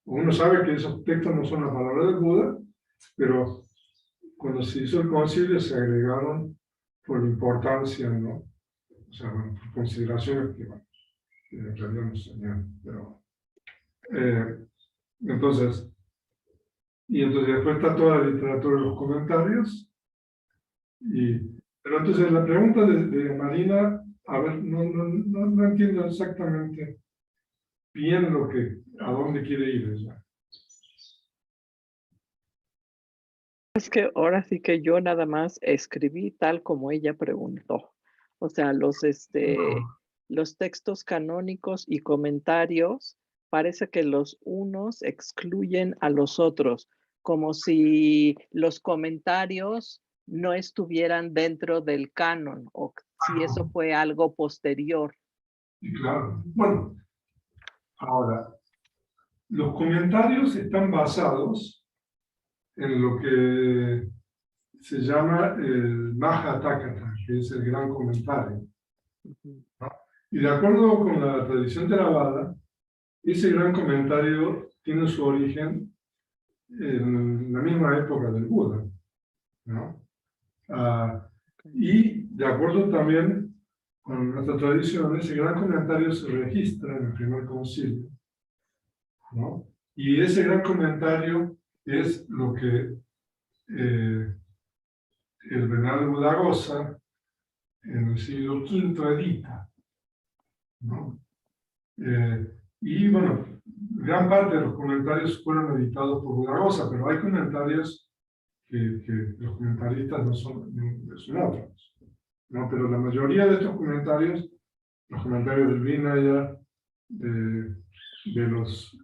uno sabe que esos textos no son la palabra del Buda, pero cuando se hizo el concilio se agregaron por importancia, ¿no? O sea, bueno, por consideraciones que, bueno, en realidad no señalan, pero... entonces después está toda la literatura de los comentarios, pero entonces la pregunta de Marina, a ver, no entiendo exactamente bien a dónde quiere ir ella. Es que ahora sí que yo nada más escribí tal como ella preguntó. O sea, los textos canónicos y comentarios, parece que los unos excluyen a los otros, como si los comentarios no estuvieran dentro del canon o si eso fue algo posterior. Y claro, bueno, ahora, los comentarios están basados en lo que se llama el Mahatakata, que es el gran comentario, ¿no? Y de acuerdo con la tradición Theravada, ese gran comentario tiene su origen en la misma época del Buda, ¿no? Y de acuerdo también con nuestra tradición, ese gran comentario se registra en el primer concilio, ¿no? Y ese gran comentario es lo que el venerable Buddhaghosa en el siglo V edita, ¿no? Y bueno, gran parte de los comentarios fueron editados por Buddhaghosa, pero hay comentarios que los comentaristas no son otros, ¿no? Pero la mayoría de estos comentarios, los comentarios del Vinaya, de los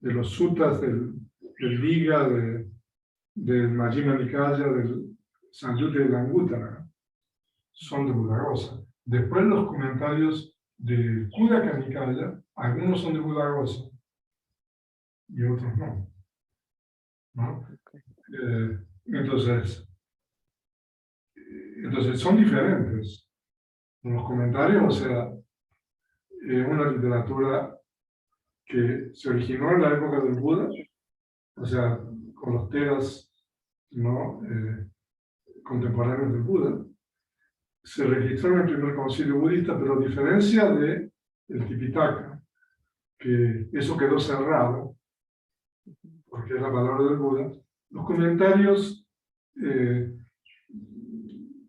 los suttas del Diga, del Majjhima Nikaya, del Samyutta y del Anguttara, son de Buddhaghosa. Después los comentarios de Khuddaka Nikaya, algunos son de Buddhaghosa y otros no. ¿No? Entonces son diferentes. Los comentarios, o sea, es una literatura que se originó en la época del Buda, o sea, con los teras, ¿no? Contemporáneos del Buda. Se registró en el primer concilio budista, pero a diferencia del Tipitaka, que eso quedó cerrado, porque es la palabra del Buda, los comentarios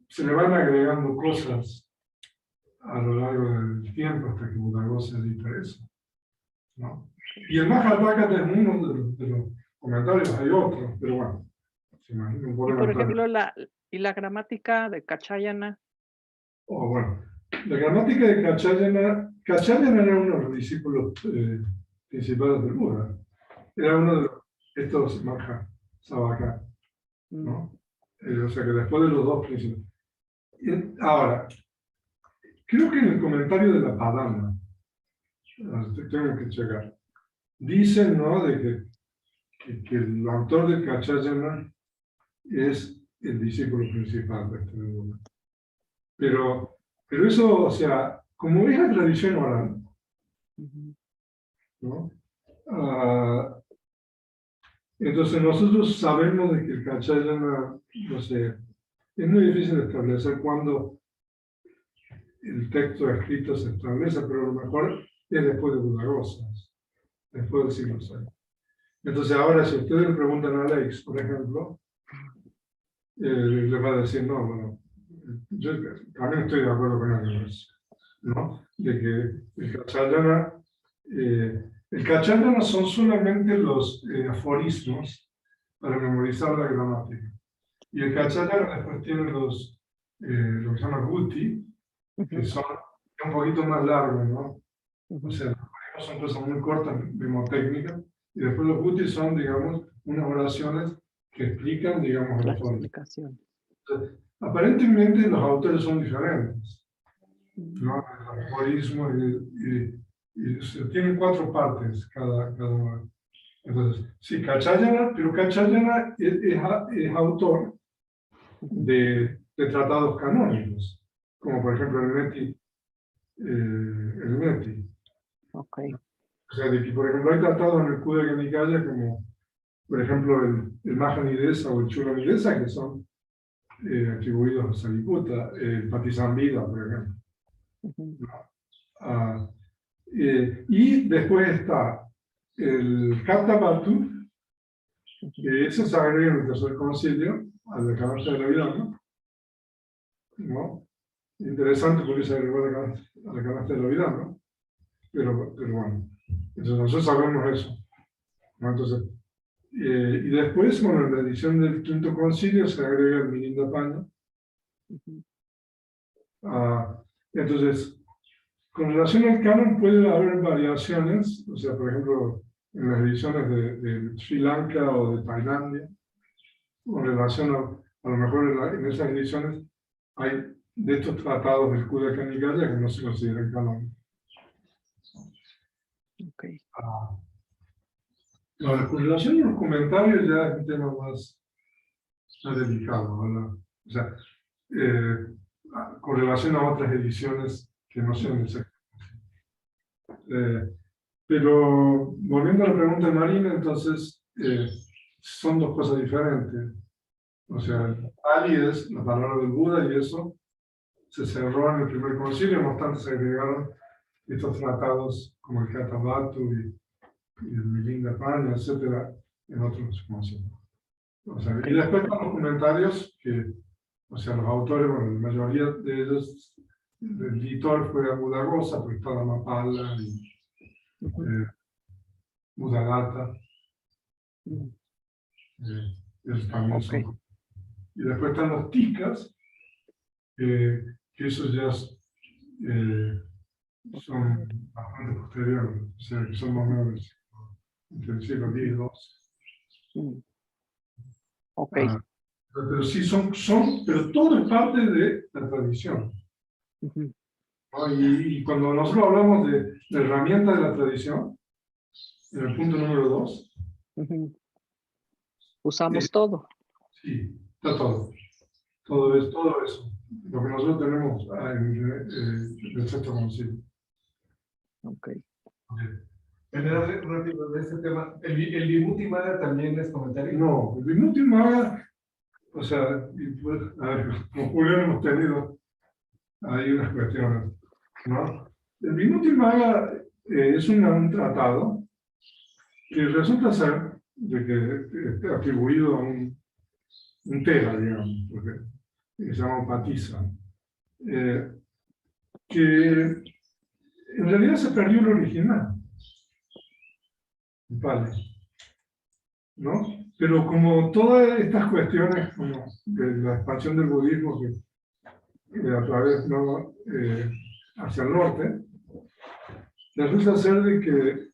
se le van agregando cosas a lo largo del tiempo hasta que Buddhaghosa edita eso, ¿no? Y el Mahatrakata es uno de los comentarios, hay otros, pero bueno, se imagina un Y por poco. ejemplo, la gramática de Kachayana. Oh, bueno, la gramática de Kachayana era uno de los discípulos principales del Buda. Era uno de estos Maha Savaka, ¿no? O sea que después de los dos principios. Ahora, creo que en el comentario de la Padana, tengo que checar, dice, ¿no?, de que el autor del Kachayana es el discípulo principal de este Buda. Pero eso, o sea, como es la tradición oral, ¿no? Entonces nosotros sabemos de que el Kachayana, no sé, es muy difícil establecer cuándo el texto escrito se establece, pero a lo mejor es después de Buddhaghosa, después del siglo VI. Entonces ahora, si ustedes le preguntan a Alex, por ejemplo, le va a decir, no, bueno, yo también estoy de acuerdo con él, ¿no? De que el Kachayana son solamente los aforismos para memorizar la gramática. Y el Kachayana después tiene lo que se llama Guti, que son un poquito más largos, ¿no? O sea, son cosas muy cortas, memotécnicas, y después los Guti son, digamos, unas oraciones que explican, digamos, La el fondo. explicación. Entonces, aparentemente los autores son diferentes, ¿no? El aforismo y tienen 4 partes cada uno. Entonces, sí, Kachayana, pero Kachayana es autor de tratados canónicos, como por ejemplo el Meti. Okay. O sea, de que por ejemplo hay tratados en el Khuddaka Nikaya como por ejemplo el Mahanidesa o el Chulanidesa, que son atribuidos a Sariputta, el Patisambhida, por ejemplo. Y después está el Kattapattu, que eso se agrega en el tercer concilio, al de Canasta de la Vidana, ¿no? Interesante porque se agregó a la Canasta de la Vidana, pero bueno, entonces nosotros sabemos eso, ¿no? Entonces, y después, bueno, en la edición del quinto concilio se agrega el Milindapaña. Entonces, con relación al canon puede haber variaciones, o sea, por ejemplo, en las ediciones de Sri Lanka o de Tailandia, con relación a lo mejor en esas ediciones hay de estos tratados del Khuddaka Nikaya que no se consideran canon. Okay. Ahora, con relación a los comentarios ya es un tema más delicado, ¿verdad? O sea, con relación a otras ediciones que no sean de sector. Pero volviendo a la pregunta de Marina, entonces son 2 cosas diferentes. O sea, Ali es la palabra del Buda y eso se cerró en el primer concilio, no obstante se agregaron estos tratados como el Katabatu y el Milindapaña, etcétera, en otros concilios. O sea, y después están los comentarios que, o sea, los autores, bueno, la mayoría de ellos, el editor fue a Buddhaghosa, pero está Dhammapada y Buddhagata. Ellos también son. Y después están los tikas, que esos ya son bastante posteriores, o sea, que son más o menos entre el siglo X y XII. Mm. Ok. Pero sí pero todo es parte de la tradición. Ujú, ¿No? Y cuando nosotros hablamos de la herramienta de la tradición, en el punto número 2, ujú. Usamos todo. sí, está todo. Todo eso. Lo que nosotros tenemos en el sexto concilio. Ok. Rápido de este tema. ¿El Vibhuti Maga también es comentario? No, el Vibhuti Maga, o sea, a ver, con Julián hemos tenido ahí unas cuestiones, ¿no? El Vibhuti Maga es un tratado que resulta ser de que está atribuido a un Tera, digamos, porque se llama Upatissa, que en realidad se perdió el original, vale, ¿no? Pero como todas estas cuestiones como de la expansión del budismo que a través, ¿no? Hacia el norte, resulta ser de que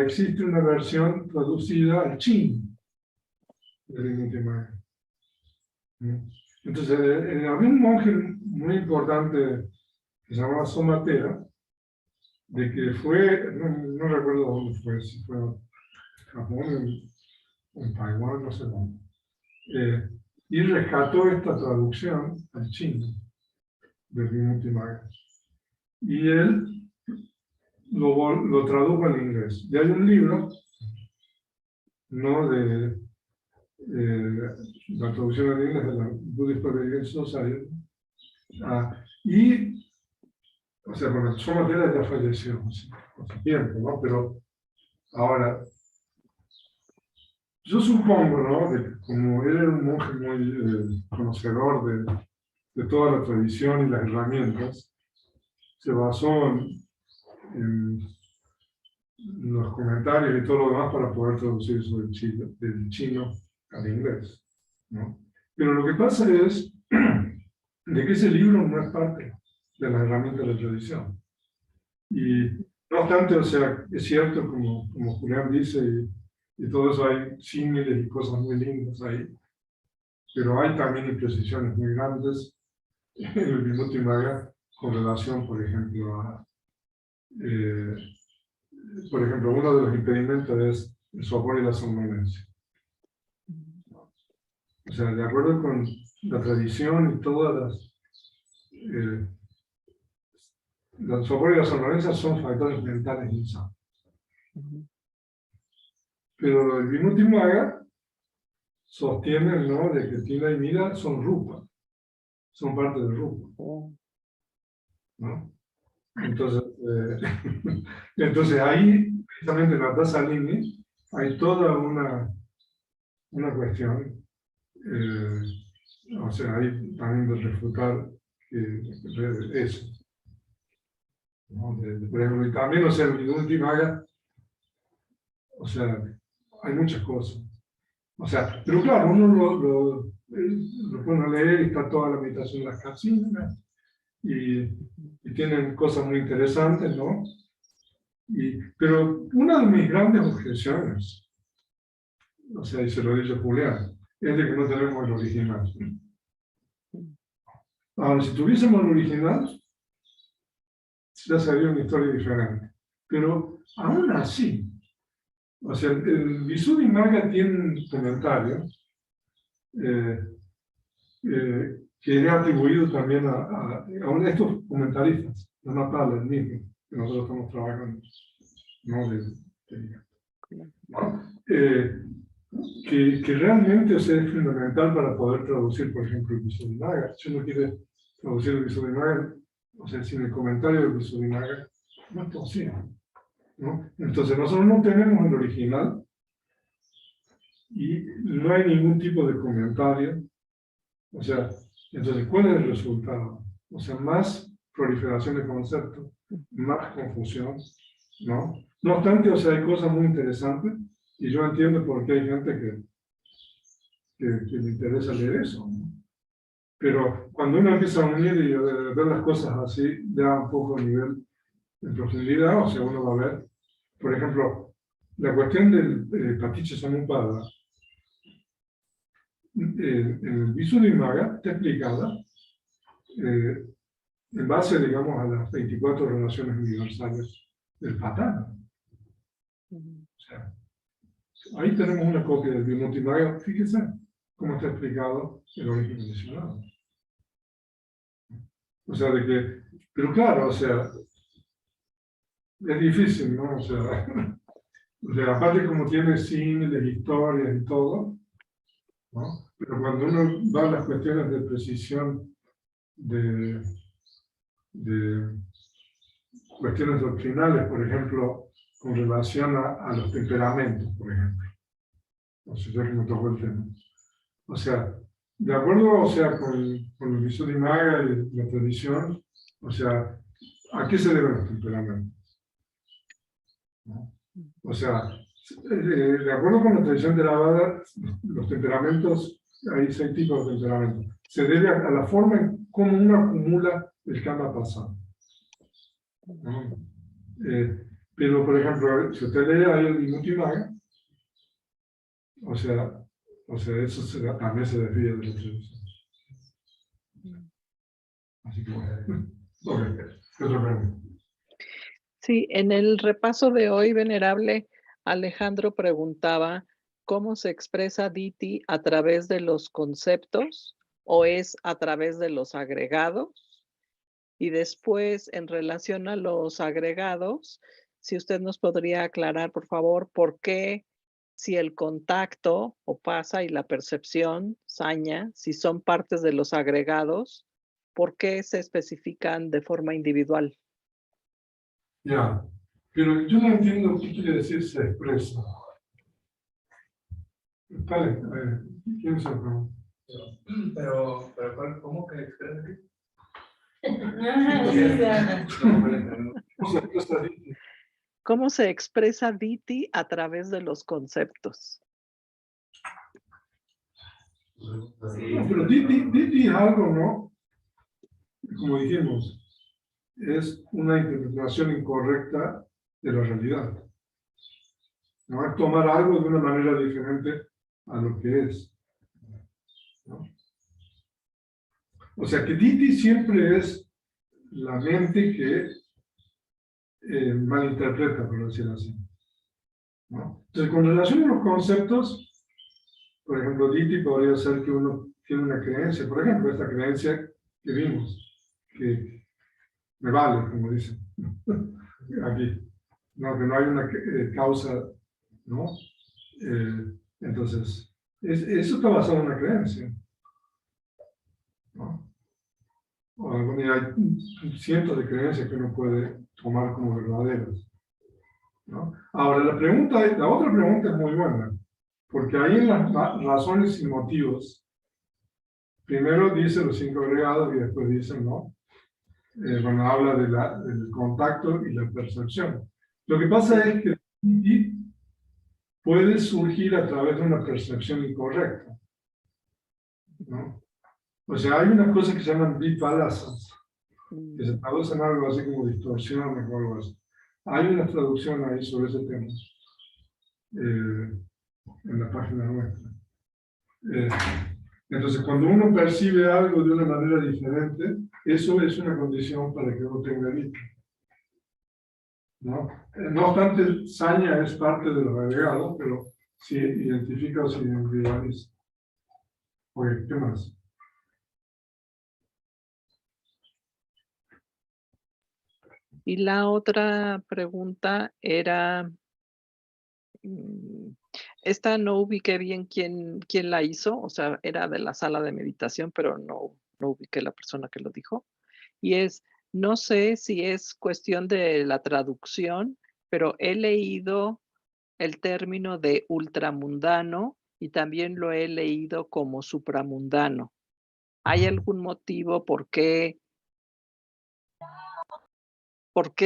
existe una versión traducida al chino del Vibhuti Maga. Entonces, había un monje muy importante que se llamaba Somatera, de que fue, no recuerdo dónde fue, si fue en Japón, en Taiwán, no sé dónde, y rescató esta traducción al chino del Vibhuti Maga. Y él lo tradujo al inglés. Y hay un libro, ¿no? De la traducción al inglés de la Buddhist Peregrination Society. Y, o sea, bueno, Somatera ya falleció hace tiempo, ¿no? Pero ahora, yo supongo, ¿no? De que como él era un monje muy conocedor de toda la tradición y las herramientas, se basó en los comentarios y todo lo demás para poder traducir eso del chino al inglés, ¿no? Pero lo que pasa es de que ese libro no es parte de las herramientas de la tradición. Y no obstante, o sea, es cierto, como Julián dice, y todo eso hay símiles y cosas muy lindas ahí, pero hay también imprecisiones muy grandes en el Vibhuti Maga con relación, por ejemplo, uno de los impedimentos es el sopor y la somnolencia. O sea, de acuerdo con la tradición y todas el sopor y la somnolencia son factores mentales insanos. Pero el Vibhuti Maga sostiene, ¿no? De que Tina y Mira son rupa, son parte del rupa, ¿no? Entonces, entonces ahí, precisamente en la Dasalini, hay toda una cuestión, o sea, hay también de refutar eso, ¿no? Por ejemplo, y también, o sea, el Vibhuti Maga, o sea, hay muchas cosas. O sea, pero claro, uno lo pone a leer y está toda la meditación de las casinas y tienen cosas muy interesantes, ¿no? Pero una de mis grandes objeciones, o sea, y se lo he dicho a Julián, es de que no tenemos el original. Ahora, si tuviésemos el original, ya sería una historia diferente. Pero aún así, o sea, el Visuddhimagga tiene un comentario que es atribuido también a uno de estos comentaristas, no Natal, el mismo, que nosotros estamos trabajando, ¿no? ¿No? Que realmente, o sea, es fundamental para poder traducir, por ejemplo, el Visuddhimagga. Si uno quiere traducir el Visuddhimagga, o sea, sin el comentario del Visuddhimagga, no es posible, ¿no? Entonces, nosotros no tenemos el original y no hay ningún tipo de comentario. O sea, entonces, ¿cuál es el resultado? O sea, más proliferación de conceptos, más confusión, ¿no? No obstante, o sea, hay cosas muy interesantes y yo entiendo por qué hay gente que le interesa leer eso, ¿no? Pero cuando uno empieza a unir y a ver las cosas así, ya un poco a nivel de profundidad, o sea, uno va a ver, por ejemplo, la cuestión del Paticca Samuppada, en el Visuddhimagga está explicada en base, digamos, a las 24 relaciones universales del Patana. O sea, ahí tenemos una copia del Vimuttimagga. Fíjense cómo está explicado el origen condicionado. O sea, pero claro, o sea, es difícil, ¿no? O sea, aparte como tiene símiles, historias y todo, ¿no? Pero cuando uno va a las cuestiones de precisión de cuestiones doctrinales, por ejemplo, con relación a los temperamentos, por ejemplo. O sea, ya que me tocó el tema. O sea, de acuerdo, o sea, con el Visuddhimagga y la tradición, o sea, ¿a qué se deben los temperamentos? ¿No? O sea, de acuerdo con la tradición de la Veda, los temperamentos, hay 6 tipos de temperamentos. Se debe a la forma en cómo uno acumula el karma pasado. ¿No? Pero, por ejemplo, si usted lee ahí el Vimuttimagga, o sea, eso también se desvía de la tradición. Así que bueno. ¿Qué otra pregunta? Sí, en el repaso de hoy, venerable, Alejandro preguntaba cómo se expresa Diti a través de los conceptos o es a través de los agregados. Y después, en relación a los agregados, si usted nos podría aclarar, por favor, por qué si el contacto o pasa y la percepción, saña, si son partes de los agregados, ¿por qué se especifican de forma individual? Ya, pero yo no entiendo qué quiere decir se expresa. Vale, ¿quién se lo Pero ¿cómo que expresa? ¿Cómo se expresa Diti a través de los conceptos? No, pero Diti es algo, ¿no? Como dijimos, es una interpretación incorrecta de la realidad. No es tomar algo de una manera diferente a lo que es. ¿No? O sea que Diti siempre es la mente que malinterpreta, por decirlo así. ¿No? Entonces, con relación a los conceptos, por ejemplo, Diti podría ser que uno tiene una creencia, por ejemplo, esta creencia que vimos, que me vale, como dicen aquí, no, que no hay una causa, ¿no? Entonces, eso está basado en una creencia, ¿no? Y hay cientos de creencias que uno puede tomar como verdaderas, ¿no? Ahora, la otra pregunta es muy buena, porque ahí en las razones y motivos, primero dice los 5 agregados y después dice, ¿no? Cuando habla del contacto y la percepción. Lo que pasa es que puede surgir a través de una percepción incorrecta, ¿no? O sea, hay unas cosas que se llaman vipalasas, que se traducen algo así como distorsiones o algo así. Hay una traducción ahí sobre ese tema, en la página nuestra. Entonces, cuando uno percibe algo de una manera diferente, eso es una condición para que uno tenga Diti. ¿No? No obstante, saña es parte de los agregados, pero si identifica o se individualiza. Oye, ¿qué más? Y la otra pregunta era, esta no ubiqué bien quién la hizo, o sea, era de la sala de meditación, pero no ubiqué la persona que lo dijo. Y es, no sé si es cuestión de la traducción, pero he leído el término de ultramundano y también lo he leído como supramundano. ¿Hay algún motivo por qué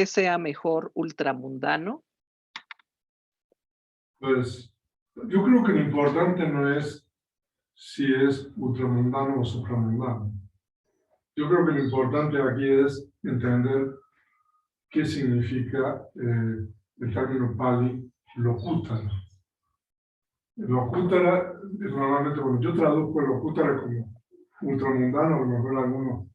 sea mejor ultramundano? Pues yo creo que lo importante no es si es ultramundano o supramundano. Yo creo que lo importante aquí es entender qué significa el término Pali Lokutara. Lokutara, normalmente cuando yo traduzco Lokutara como ultramundano, a lo mejor algunos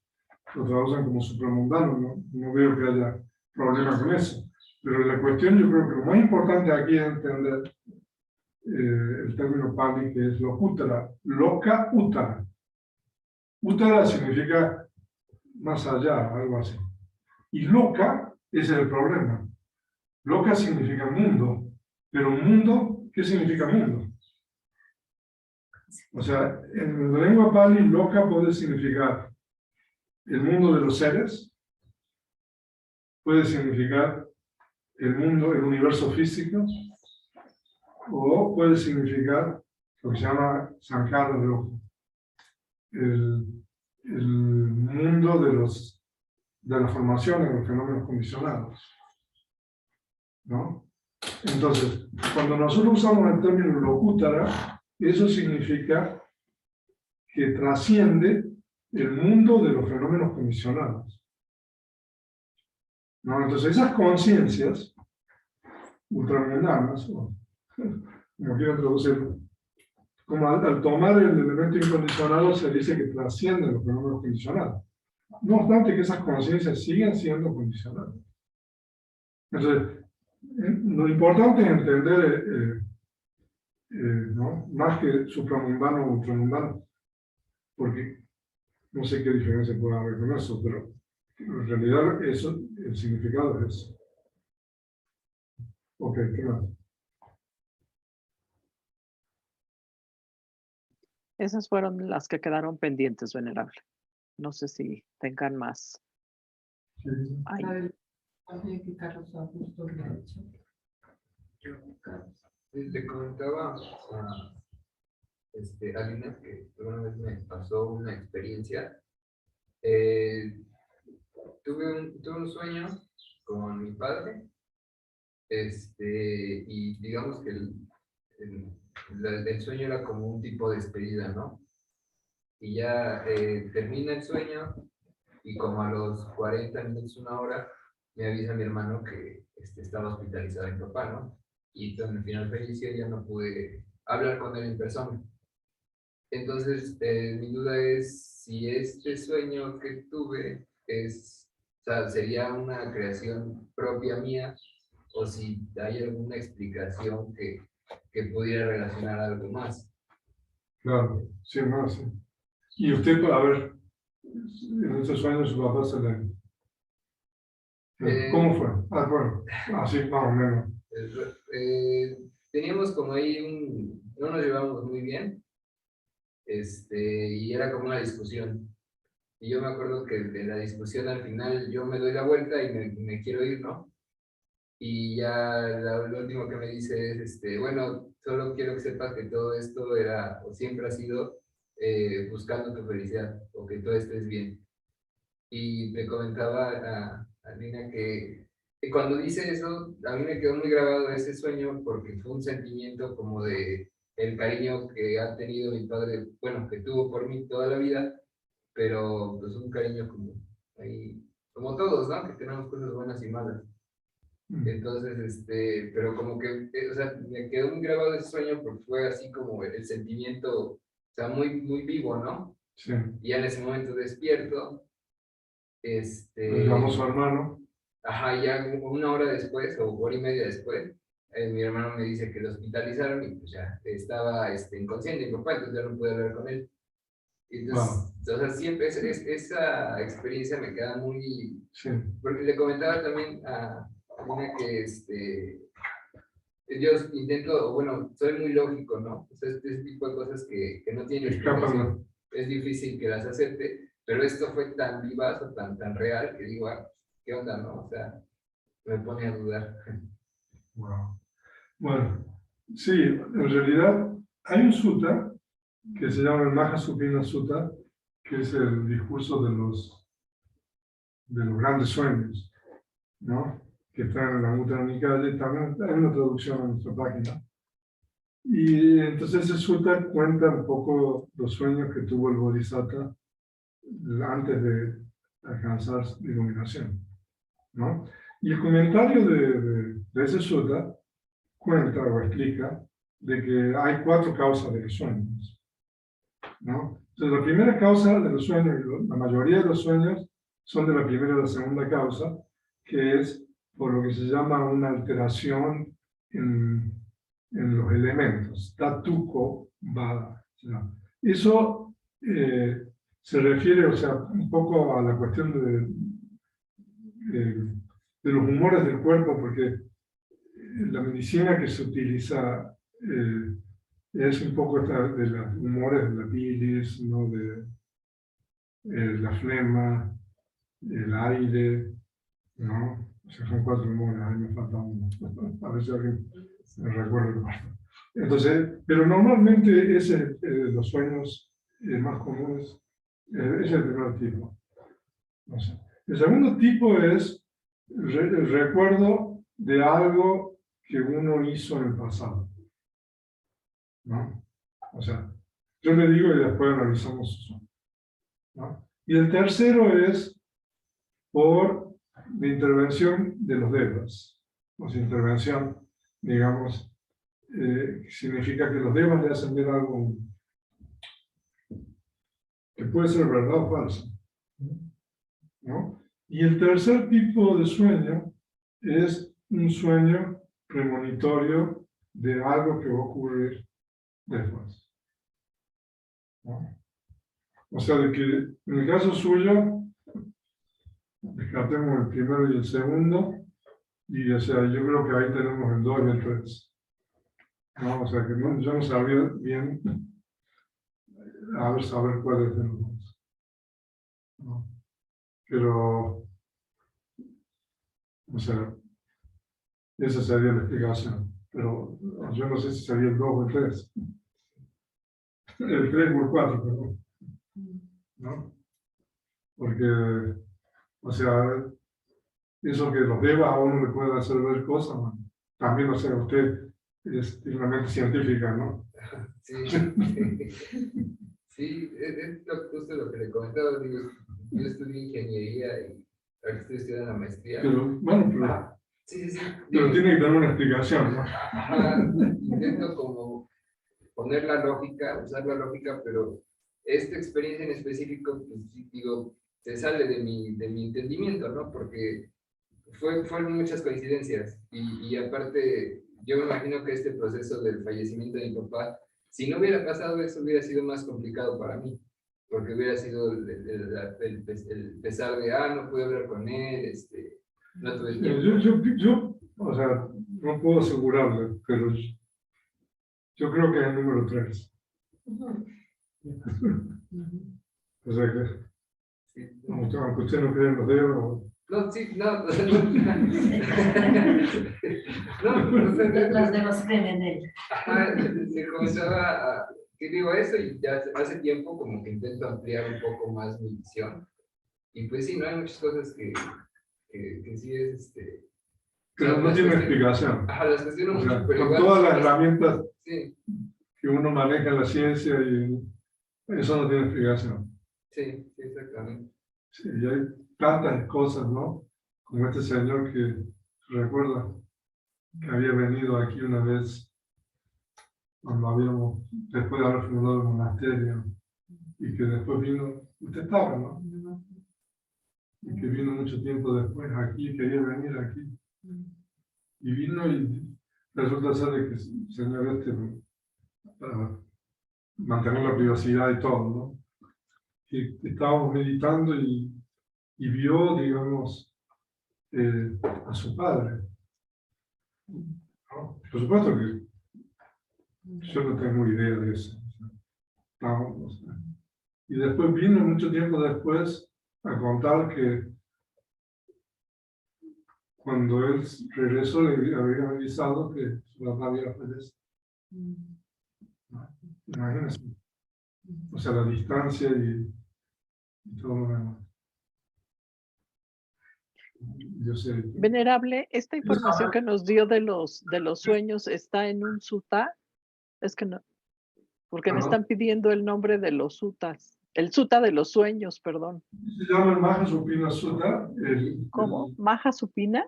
lo traducen como supramundano, no veo que haya problema con eso. Pero la cuestión, yo creo que lo más importante aquí es entender el término Pali, que es Lokutara, Loka Uttara. Uttara significa más allá, algo así. Y Loka, ese es el problema. Loka significa mundo, pero mundo, ¿qué significa mundo? O sea, en la lengua Pali, Loka puede significar el mundo de los seres, puede significar el mundo, el universo físico, o puede significar lo que se llama Sankara Loka, el mundo de las formaciones, de los fenómenos condicionados, ¿no? Entonces, cuando nosotros usamos el término Lokutara, eso significa que trasciende el mundo de los fenómenos condicionados, ¿no? Entonces, esas conciencias ultramundanas, o como quiero traducirlo, como al tomar el elemento incondicionado se dice que trascienden los fenómenos condicionados. No obstante que esas conciencias siguen siendo condicionadas. Entonces, lo importante es entender, ¿no? Más que supramundano o ultramundano, porque no sé qué diferencia puede haber con eso, pero en realidad eso, el significado es eso. Ok, ¿qué más? Esas fueron las que quedaron pendientes, venerable. No sé si tengan más. Sí. Ahí. Que Carlos Augusto le ha hecho. Le comentaba a Alina que una vez me pasó una experiencia. Tuve un sueño con mi padre, y digamos que el sueño era como un tipo de despedida, ¿no? Y ya termina el sueño y como a los 40 minutos, una hora, me avisa mi hermano que estaba hospitalizado mi papá, ¿no? Y entonces al final falleció y ya no pude hablar con él en persona. Entonces, mi duda es si este sueño que tuve o sea, sería una creación propia mía o si hay alguna explicación que pudiera relacionar algo más. Claro, sí, no, sí. Y usted, a ver, en esos sueños su papá se le... ¿Cómo fue? Ah, bueno, así más o menos. Teníamos como ahí no nos llevábamos muy bien, y era como una discusión. Y yo me acuerdo que de la discusión al final yo me doy la vuelta y me quiero ir, ¿no? Y ya lo último que me dice es, bueno, solo quiero que sepas que todo esto era o siempre ha sido buscando tu felicidad o que todo estés bien. Y le comentaba a Nina que cuando dice eso, a mí me quedó muy grabado ese sueño porque fue un sentimiento como de el cariño que ha tenido mi padre, bueno, que tuvo por mí toda la vida, pero pues un cariño como ahí, como todos, ¿no? Que tenemos cosas buenas y malas. Entonces, pero como que, o sea, me quedó muy grabado ese sueño porque fue así como el sentimiento, o sea, muy, muy vivo, ¿no? Sí. Y ya en ese momento despierto, Le llamó su hermano. ajá, ya una hora después o hora y media después, mi hermano me dice que lo hospitalizaron y pues ya estaba inconsciente mi papá, entonces ya no pude hablar con él. Entonces, o sea, siempre esa experiencia me queda muy... Sí. Porque le comentaba también a Lina que yo intento, bueno, soy muy lógico, ¿no? O sea, este tipo de cosas que no tienen explicación, es difícil que las acepte, pero esto fue tan vivaz o tan real que digo, ¿qué onda, no? O sea, me pone a dudar. Wow. Bueno, sí, en realidad hay un sutta que se llama el Mahasupina Sutta, que es el discurso de los grandes sueños, ¿no? Que está en la Anguttara Nikaya, también hay una traducción en nuestra página. Y entonces ese sutta cuenta un poco los sueños que tuvo el Bodhisattva antes de alcanzar la iluminación, ¿no? Y el comentario de ese sutta cuenta o explica de que hay 4 causas de los sueños, ¿no? Entonces, la primera causa de los sueños, la mayoría de los sueños son de la primera y la segunda causa, que es por lo que se llama una alteración en los elementos, Tatuko Vada. Eso se refiere, o sea, un poco a la cuestión de los humores del cuerpo, porque la medicina que se utiliza es un poco de los humores de la bilis, ¿no? De la flema, el aire, ¿no? O sea, son 4 humores, ahí me falta uno. A ver si alguien me recuerda. Entonces, pero normalmente ese, los sueños más comunes, es el primer tipo. No sé. El segundo tipo es el recuerdo de algo que uno hizo en el pasado, ¿no? O sea, yo le digo y después analizamos su sueño, ¿no? Y el tercero es por la intervención de los devas. O sea, intervención, digamos, significa que los devas le hacen ver algo que puede ser verdad o falso, ¿no? Y el tercer tipo de sueño es un sueño premonitorio de algo que va a ocurrir después, ¿no? O sea, de que en el caso suyo, descartemos el primero y el segundo, y o sea, yo creo que ahí tenemos el 2 y el 3. ¿No? O sea, que no, yo no sabía bien saber cuál es de los dos, ¿no? Pero, o sea, esa sería la explicación. Pero yo no sé si sería el 2 o el 3. El 3 o el 4, perdón. ¿No? Porque, o sea, eso que los deba a uno le puede hacer ver cosas, ¿no? También, o sea, usted es una mente científica, ¿no? Sí, sí, es justo lo que le comentaba. Digo, yo estudié ingeniería y ahora estoy estudiando la maestría. Pero, bueno, pero, Sí, sí, sí. pero tiene que tener una explicación, ¿no? Intento como poner la lógica, usar la lógica, pero esta experiencia en específico, pues, sí, digo, se sale de mi entendimiento, ¿no? Porque fueron muchas coincidencias y aparte, yo me imagino que este proceso del fallecimiento de mi papá, si no hubiera pasado eso, hubiera sido más complicado para mí, porque hubiera sido el pesar de, no pude hablar con él, no tuve tiempo. Yo, o sea, no puedo asegurarle, pero yo creo que es el número 3. O sea que, Sí. aunque usted no cree en los dedos. No, sí, no. Los demás creen en él. Se comenzaba que digo eso y ya hace tiempo como que intento ampliar un poco más mi visión. Y pues sí, no hay muchas cosas que sí es Pero no tiene explicación. Las cuestiono O sea, mucho, pero con igual, todas las herramientas sí, que uno maneja en la ciencia, y eso no tiene explicación. sí, exactamente. Sí, y hay tantas cosas, ¿no? Como este señor que recuerda que había venido aquí una vez cuando después de haber fundado el monasterio, y que después vino, usted estaba, ¿no? Y que vino mucho tiempo después aquí, quería venir aquí. Y vino y resulta ser de que el señor para mantener la privacidad y todo, ¿no? Y estábamos meditando y vio, digamos, a su padre, ¿no? Por supuesto que yo no tengo idea de eso. No, y después vino mucho tiempo después a contar que cuando él regresó le habían avisado que su papá había fallecido. Imagínense. O sea, la distancia y todo lo demás. Yo sé. Venerable, esta información que nos dio de los sueños está en un sutta. Es que no, porque me están pidiendo el nombre de los suttas. El sutta de los sueños, perdón. Se llama el Maha Supina Sutta. ¿Cómo? ¿Maha Supina?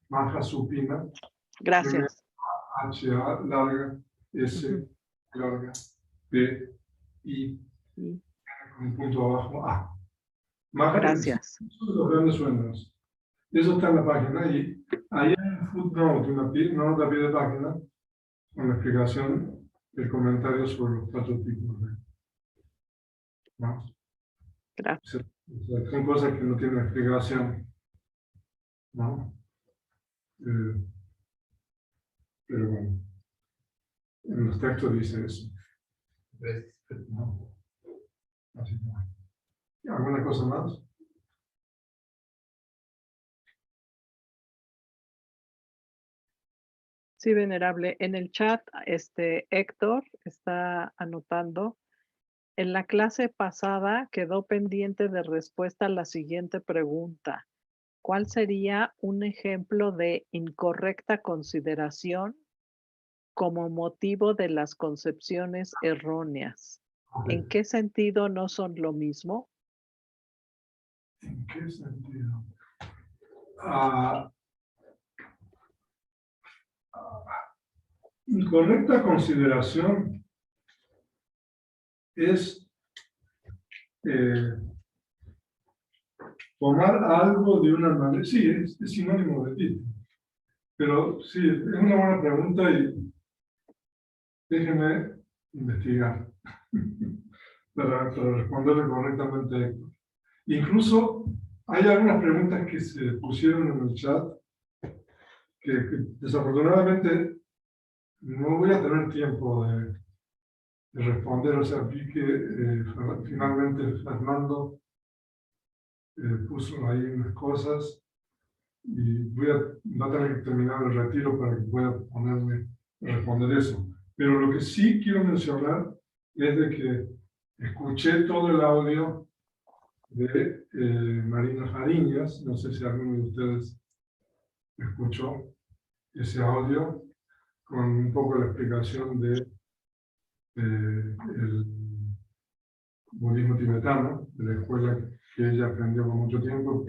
Maha Supina. Gracias. H-A larga, S larga, P, I, Y con un punto abajo, A. Más gracias. los grandes sueños. Eso está en la página y ahí hay un footnote, una nota a pie de página con la explicación del comentario sobre los 4 tipos de, ¿no? Gracias. O sea, son cosas que no tienen explicación, ¿no? Pero bueno, en los textos dice eso, Gracias. ¿no? Así que, ¿alguna cosa más? Sí, venerable. En el chat, Héctor está anotando. En la clase pasada quedó pendiente de respuesta a la siguiente pregunta. ¿Cuál sería un ejemplo de incorrecta consideración como motivo de las concepciones erróneas? Ok. ¿En qué sentido no son lo mismo? ¿En qué sentido? Ah, incorrecta consideración es tomar algo de una manera, sí, es sinónimo de ti, pero sí, es una buena pregunta y déjeme investigar para responderle correctamente a Héctor. Incluso hay algunas preguntas que se pusieron en el chat que desafortunadamente no voy a tener tiempo de responder, o sea, vi que finalmente Fernando puso ahí unas cosas y va a tener que terminar el retiro para que pueda ponerme a responder eso. Pero lo que sí quiero mencionar es de que escuché todo el audio de Marina Fariñas, no sé si alguno de ustedes escuchó ese audio, con un poco la explicación de el budismo tibetano, de la escuela que ella aprendió por mucho tiempo.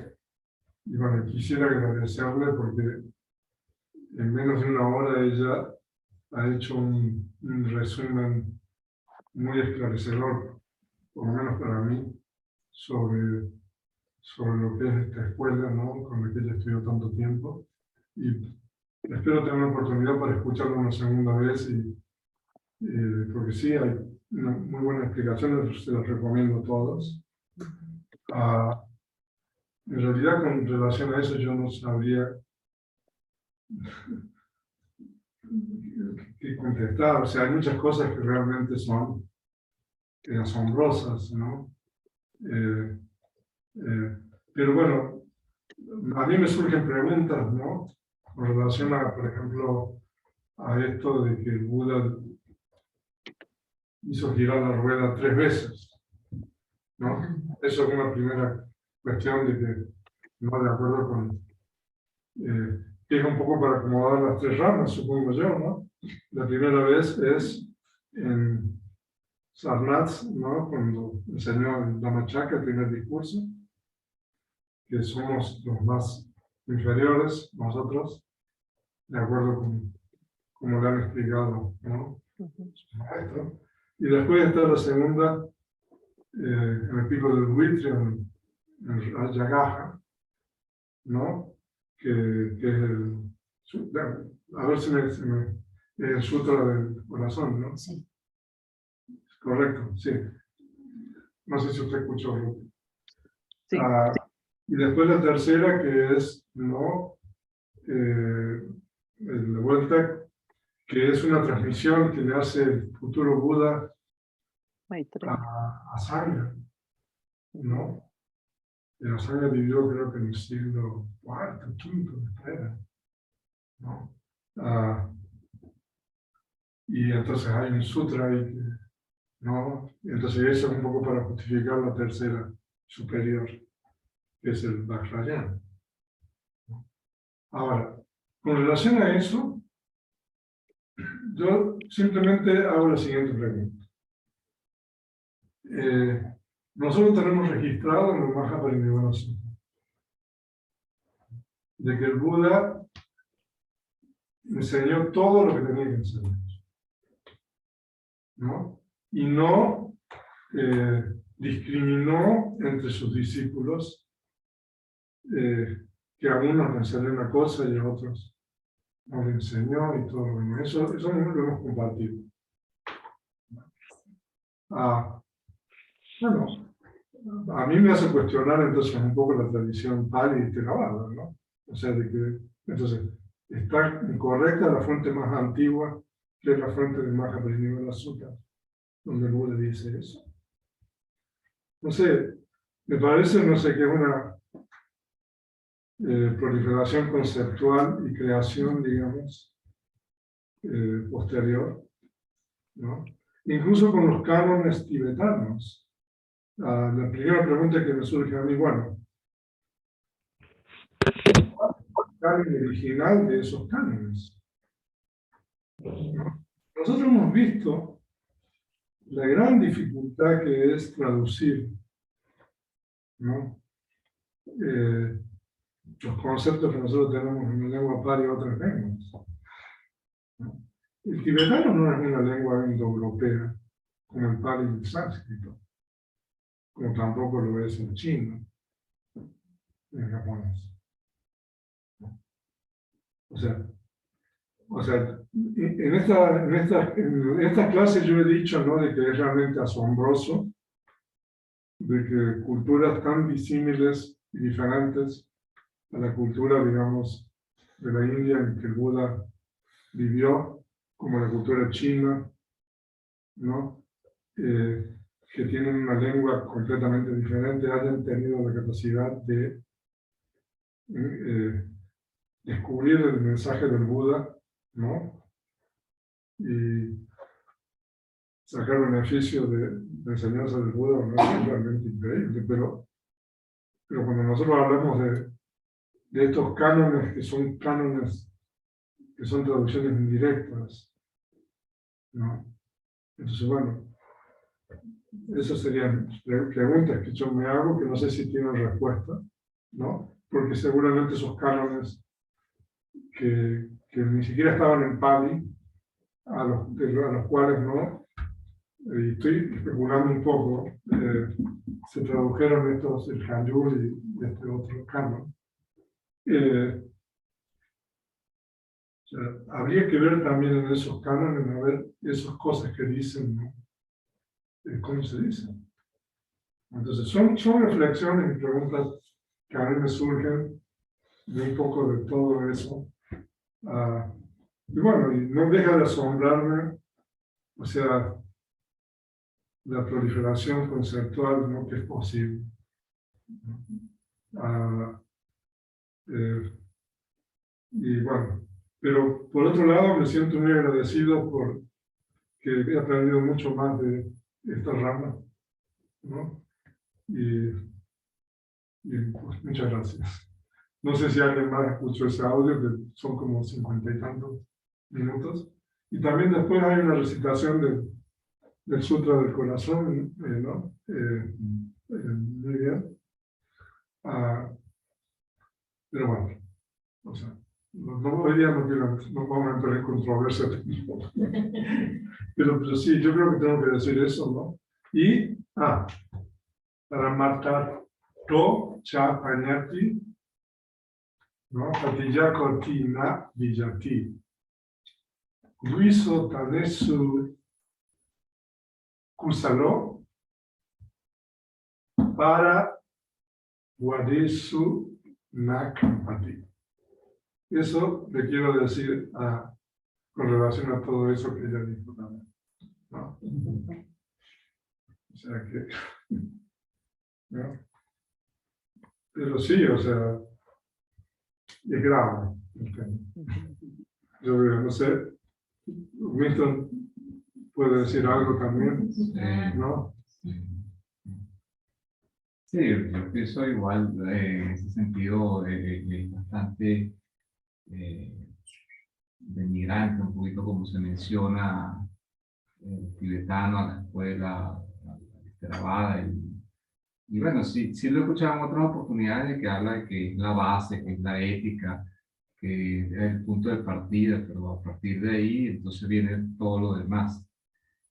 Y bueno, quisiera agradecerle porque en menos de una hora ella ha hecho un resumen muy esclarecedor, por lo menos para mí, sobre lo que es esta escuela, ¿no? Con la que ella estudió tanto tiempo. Y espero tener una oportunidad para escucharlo una segunda vez, porque sí, hay una muy buena explicación, se las recomiendo a todos. En realidad, con relación a eso, yo no sabría qué contestar. O sea, hay muchas cosas que realmente son asombrosas, ¿no? Pero bueno, a mí me surgen preguntas, ¿no? Con relación a, por ejemplo, a esto de que el Buda hizo girar la rueda 3 veces, ¿no? Eso es una primera cuestión de que no de acuerdo con, que es un poco para acomodar las 3 ramas, supongo yo, ¿no? La primera vez es en Sarnath, ¿no? Cuando enseñó el Dhammacakka, el primer discurso, que somos los más inferiores nosotros, de acuerdo con como le han explicado, ¿no? Su maestro. Y después está la segunda, en el pico del buitre, en Rajagaha, ¿no? Que es a ver si es el sutra del corazón, ¿no? Sí. Correcto, sí. No sé si usted escuchó. Sí. Y después la tercera, que es, ¿no? La vuelta, que es una transmisión que le hace el futuro Buda a Sangha, ¿no? Y Sangha vivió, creo que en el siglo IV, V de era, ¿no? Y entonces hay un sutra ahí, ¿no? Y entonces eso es un poco para justificar la tercera superior, que es el Vajrayana. Ahora, con relación a eso, yo simplemente hago la siguiente pregunta. Nosotros tenemos registrado en el Mahaparinibbana Sutta de que el Buda enseñó todo lo que tenía que enseñar, ¿no? Y no discriminó entre sus discípulos, que a unos le enseñó una cosa y a otros no le enseñó y todo lo demás. Eso lo hemos compartido. Bueno, a mí me hace cuestionar entonces un poco la tradición Pali y Theravada, ¿no? O sea, de que, entonces, está incorrecta la fuente más antigua, que es la fuente de Mahaparinibbana Sutta, donde el Buda dice eso. No sé, me parece, no sé, que es una proliferación conceptual y creación, digamos, posterior, ¿no? Incluso con los cánones tibetanos. La primera pregunta que me surge a mí, bueno, ¿cuál es el canon original de esos cánones? Nosotros hemos visto la gran dificultad que es traducir, ¿no? Los conceptos que nosotros tenemos en la lengua pali y otras lenguas, ¿no? El tibetano no es una lengua indoeuropea como el pali y el sánscrito, como tampoco lo es el chino, el japonés. O sea, en esta clase yo he dicho, ¿no?, de que es realmente asombroso de que culturas tan disímiles y diferentes a la cultura, digamos, de la India en que el Buda vivió, como la cultura china, ¿no?, que tienen una lengua completamente diferente, hayan tenido la capacidad de descubrir el mensaje del Buda, ¿no?, y sacar beneficio de la enseñanza del Buda, ¿no?, es realmente increíble. Pero cuando nosotros hablamos de estos cánones, que son traducciones indirectas, ¿no? Entonces, bueno, esas serían preguntas que yo me hago, que no sé si tienen respuesta, ¿no? Porque seguramente esos cánones que ni siquiera estaban en Pali, a los cuales no, y estoy especulando un poco, se tradujeron estos, el Hanyul y este otro canon. O sea, habría que ver también en esos cánones, a ver esas cosas que dicen, ¿no?, cómo se dicen. Entonces, son reflexiones y preguntas que a mí me surgen de un poco de todo eso. Y bueno, y no deja de asombrarme, o sea, la proliferación conceptual, ¿no?, que es posible. Y bueno, pero por otro lado me siento muy agradecido porque he aprendido mucho más de esta rama, ¿no? Y pues, muchas gracias. No sé si alguien más escuchó ese audio, que son como 50 y tantos minutos. Y también después hay una recitación del Sutra del Corazón, ¿no? Muy bien. Pero bueno, o sea, hoy día no vamos a entrar en controversia. Pero sí, yo creo que tengo que decir eso, ¿no? Y, para matar to cha pañati, ¿no? Patilla cortina villati. Luiso tanesu kusalo para guadesu nakampati. Eso le quiero decir con relación a todo eso que ella dijo también, ¿no? O sea que, ¿no? Pero sí, o sea, es grave. Yo no sé, Winston puede decir algo también, ¿no? Sí, yo pienso igual, en ese sentido, es bastante denigrante, un poquito como se menciona tibetano a la escuela, a la Theravada, y bueno, sí lo he escuchado en otras oportunidades, que habla de que es la base, que es la ética, que es el punto de partida, pero a partir de ahí entonces viene todo lo demás.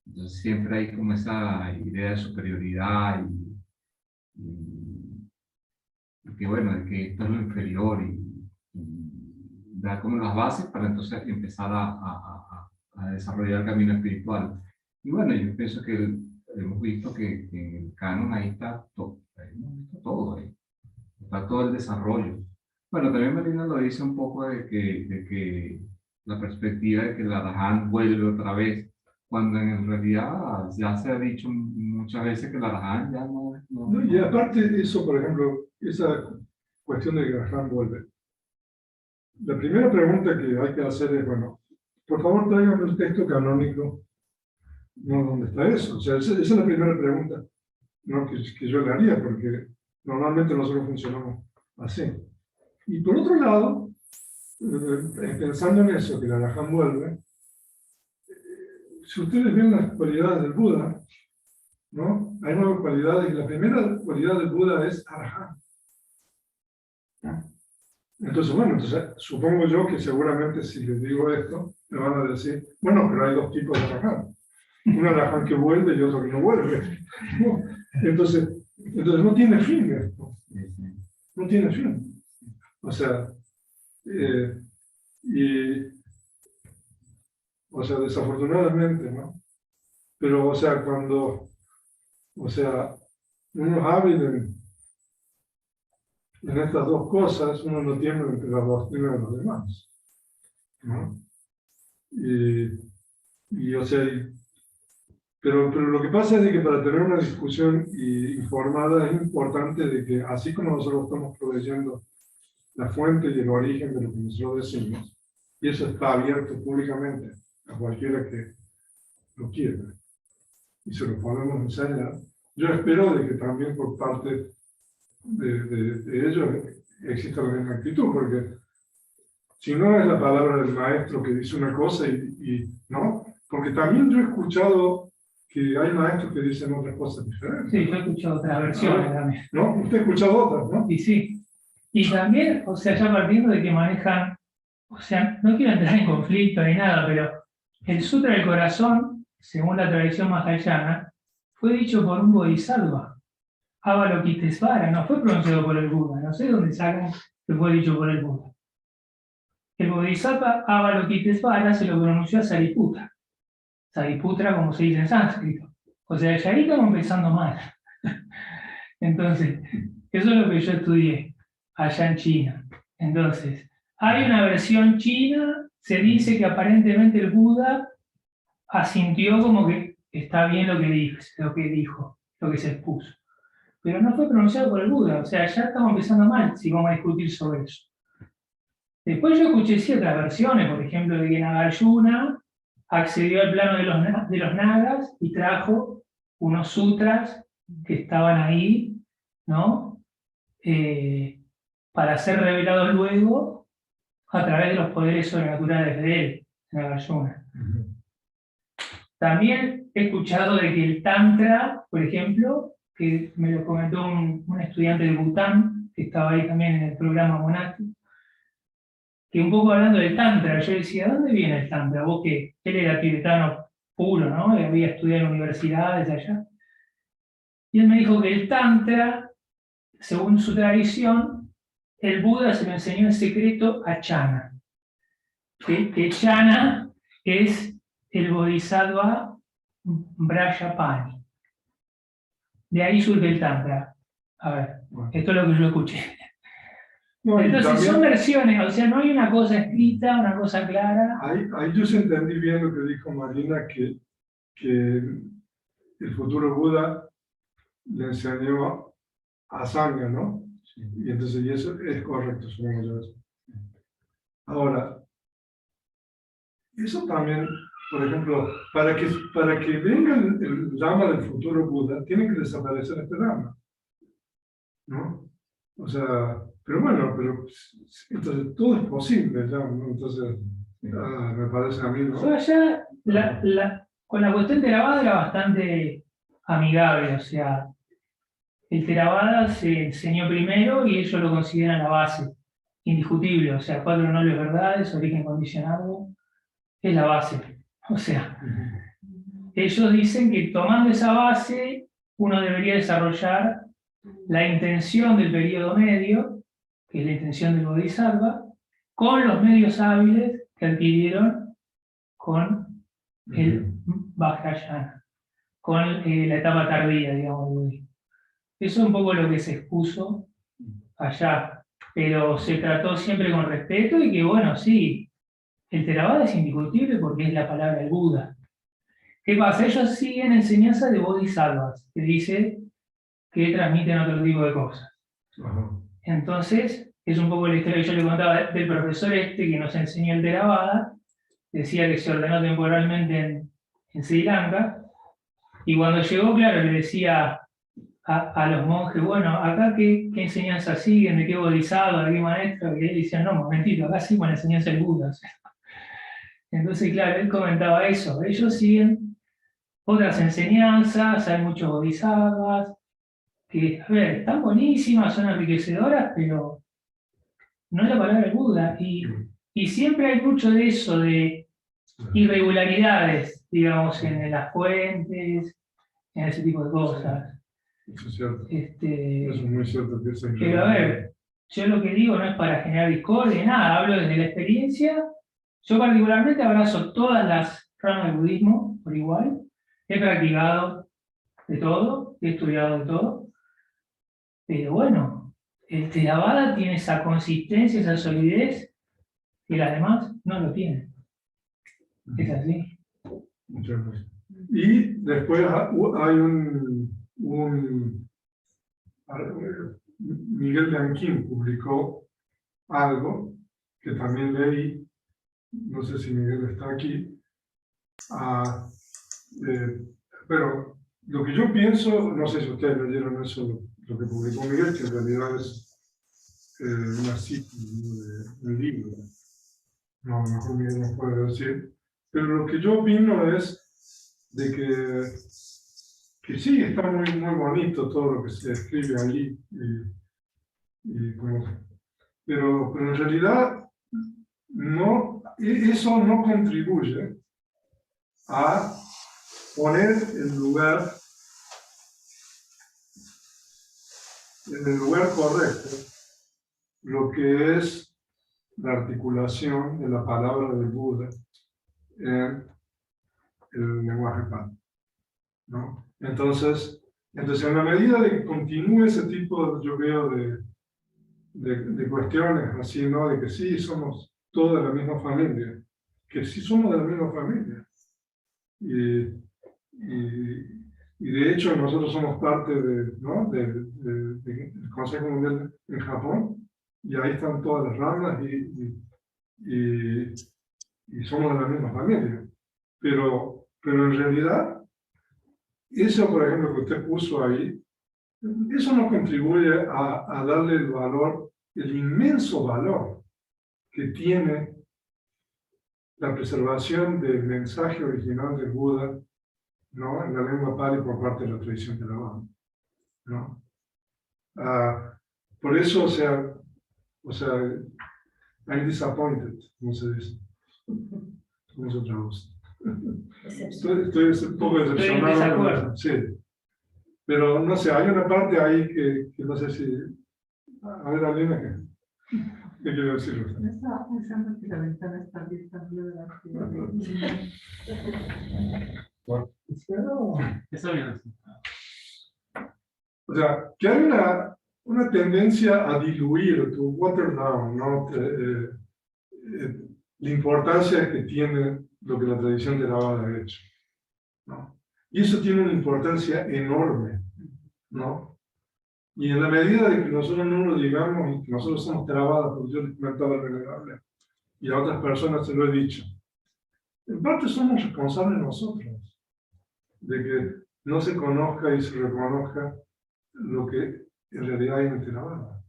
Entonces siempre hay como esa idea de superioridad y que bueno, de que esto es lo inferior y da como las bases para entonces empezar a desarrollar el camino espiritual. Y bueno, yo pienso que hemos visto que en el canon ahí está todo, hemos visto todo ahí, está todo el desarrollo. Bueno, también Marina lo dice un poco de que la perspectiva de que el Arahant vuelve otra vez, cuando en realidad ya se ha dicho muchas veces que el Arahant ya no. Y aparte de eso, por ejemplo, esa cuestión de que Arahant vuelve. La primera pregunta que hay que hacer es, bueno, por favor tráigame el texto canónico, ¿no? ¿Dónde está eso? O sea, esa es la primera pregunta, ¿no? que yo le haría, porque normalmente nosotros funcionamos así. Y por otro lado, pensando en eso, que la Arahant vuelve, si ustedes ven las cualidades del Buda, ¿no? Hay 9 cualidades, y la primera cualidad del Buda es Arahant. Entonces, bueno, supongo yo que seguramente si les digo esto, me van a decir, bueno, pero hay 2 tipos de Arahant. Un Arahant que vuelve y otro que no vuelve. Entonces no tiene fin esto. No tiene fin. O sea, desafortunadamente, ¿no? Pero, o sea, cuando, uno es hábil en estas 2 cosas, uno no tiene entre las doctrinas de los demás, ¿no? Pero lo que pasa es de que para tener una discusión informada es importante de que, así como nosotros estamos proveyendo la fuente y el origen de lo que nosotros decimos, y eso está abierto públicamente a cualquiera que lo quiera, y se lo podemos enseñar, yo espero de que también por parte de ellos exista la misma actitud, porque si no es la palabra del maestro que dice una cosa no, porque también yo he escuchado que hay maestros que dicen otras cosas diferentes. Sí, yo he escuchado otras versiones también. ¿No? Usted ha escuchado otras, ¿no? Y sí. Y también, o sea, ya partiendo de que manejan, o sea, no quiero entrar en conflicto ni nada, pero el Sutra del Corazón, según la tradición mahayana, fue dicho por un bodhisattva, Avalokitesvara, no fue pronunciado por el Buda, no sé dónde sacan que fue dicho por el Buda. El bodhisattva Avalokitesvara se lo pronunció a Sariputta. Sariputra, como se dice en sánscrito. O sea, ya ahí estamos empezando mal. Entonces, eso es lo que yo estudié allá en China. Entonces, hay una versión china, se dice que aparentemente el Buda asintió como que está bien lo que dijo, lo que se expuso. Pero no fue pronunciado por el Buda, o sea, ya estamos empezando mal si vamos a discutir sobre eso. Después yo escuché ciertas versiones, por ejemplo, de que Nagarjuna accedió al plano de los nagas y trajo unos sutras que estaban ahí, ¿no? Para ser revelados luego a través de los poderes sobrenaturales de él, Nagarjuna. También he escuchado de que el Tantra, por ejemplo, que me lo comentó un estudiante de Bután, que estaba ahí también en el programa monástico, que un poco hablando del Tantra, yo decía, ¿dónde viene el Tantra? Vos que él era tibetano puro, ¿no? Y había estudiado en universidades allá. Y él me dijo que el Tantra, según su tradición, el Buda se lo enseñó en secreto a Channa. Que Channa es el Bodhisattva Brajapani. De ahí surge el Tantra. A ver, esto es lo que yo escuché. No, entonces también, son versiones, o sea, no hay una cosa escrita, una cosa clara. ahí yo sí entendí bien lo que dijo Marina, que el futuro Buda le enseñó a Sangha, ¿no? Y entonces, y eso es correcto, supongo yo. Ahora, eso también, por ejemplo, para que venga el Dhamma del futuro Buda, tiene que desaparecer este Dhamma, ¿no? O sea, pero bueno, entonces todo es posible, ya, ¿no? Entonces, me parece a mí, ¿no? Yo allá, con la cuestión Theravada era bastante amigable, o sea, el Theravada se enseñó primero y ellos lo consideran la base indiscutible, o sea, 4 nobles verdades, origen condicionado, es la base. O sea, ellos dicen que tomando esa base, uno debería desarrollar la intención del periodo medio, que es la intención del Bodhisattva, con los medios hábiles que adquirieron con el Vajrayana, con la etapa tardía, digamos, del budismo. Eso es un poco lo que se expuso allá, pero se trató siempre con respeto y que, bueno, sí, el Theravada es indiscutible porque es la palabra del Buda. ¿Qué pasa? Ellos siguen enseñanzas de bodhisattvas, que dice que transmiten otro tipo de cosas. Entonces, es un poco la historia que yo le contaba del profesor este que nos enseñó el Theravada. Decía que se ordenó temporalmente en Sri Lanka, y cuando llegó, claro, le decía a los monjes, bueno, acá qué enseñanza siguen, de qué bodhisattva, de qué maestro, y él decía, no, momentito, acá sí con la enseñanza del Buda. Entonces, claro, él comentaba eso, ellos siguen otras enseñanzas, hay muchos bodhisattvas, que, a ver, están buenísimas, son enriquecedoras, pero no es la palabra del Buda, y siempre hay mucho de eso, de irregularidades, digamos, en las fuentes, en ese tipo de cosas. Eso es cierto. Eso es muy cierto que eso es pero a ver, yo lo que digo no es para generar discordia, nada, hablo desde la experiencia. Yo particularmente abrazo todas las ramas del budismo por igual, he practicado de todo, he estudiado de todo, pero bueno, el Theravada tiene esa consistencia, esa solidez, que las demás no lo tienen. Es así. Muchas gracias. Y después hay Miguel de Anquín publicó algo que también leí, no sé si Miguel está aquí, pero lo que yo pienso, no sé si ustedes leyeron eso, lo que publicó Miguel, que en realidad es una cita de un libro, no, a lo mejor Miguel nos puede decir, pero lo que yo opino es de que sí, está muy bonito todo lo que se escribe allí, pero en realidad no, eso no contribuye a poner en el lugar correcto lo que es la articulación de la palabra del Buda en el lenguaje Pali, ¿no? Entonces, en la medida de que continúe ese tipo, yo veo, de cuestiones así, ¿no? De que sí, somos todos de la misma familia, que sí somos de la misma familia. Y de hecho nosotros somos parte ¿no? del Consejo Mundial en Japón, y ahí están todas las ramas y somos de la misma familia. Pero en realidad, eso, por ejemplo, que usted puso ahí, eso no contribuye a darle el valor, el inmenso valor que tiene la preservación del mensaje original del Buda, ¿no? En la lengua Pali por parte de la tradición Theravada, ¿no? Por eso, o sea, I'm disappointed, como se dice. ¿Cómo se traduce? Estoy un poco decepcionado. Sí. Pero no sé, hay una parte ahí que no sé si. A ver, Alina, ¿qué quiere decir usted? Yo estaba pensando que la ventana está abierta, ¿verdad? Está bien. O sea, que hay una tendencia a diluir, to water down, ¿no? La importancia que tiene lo que la tradición Theravada ha hecho, ¿no? Y eso tiene una importancia enorme, ¿no? Y en la medida de que nosotros no lo digamos, y que nosotros somos Theravada, porque yo les comentaba el Venerable, y a otras personas se lo he dicho, en parte somos responsables nosotros de que no se conozca y se reconozca lo que en realidad hay en Theravada,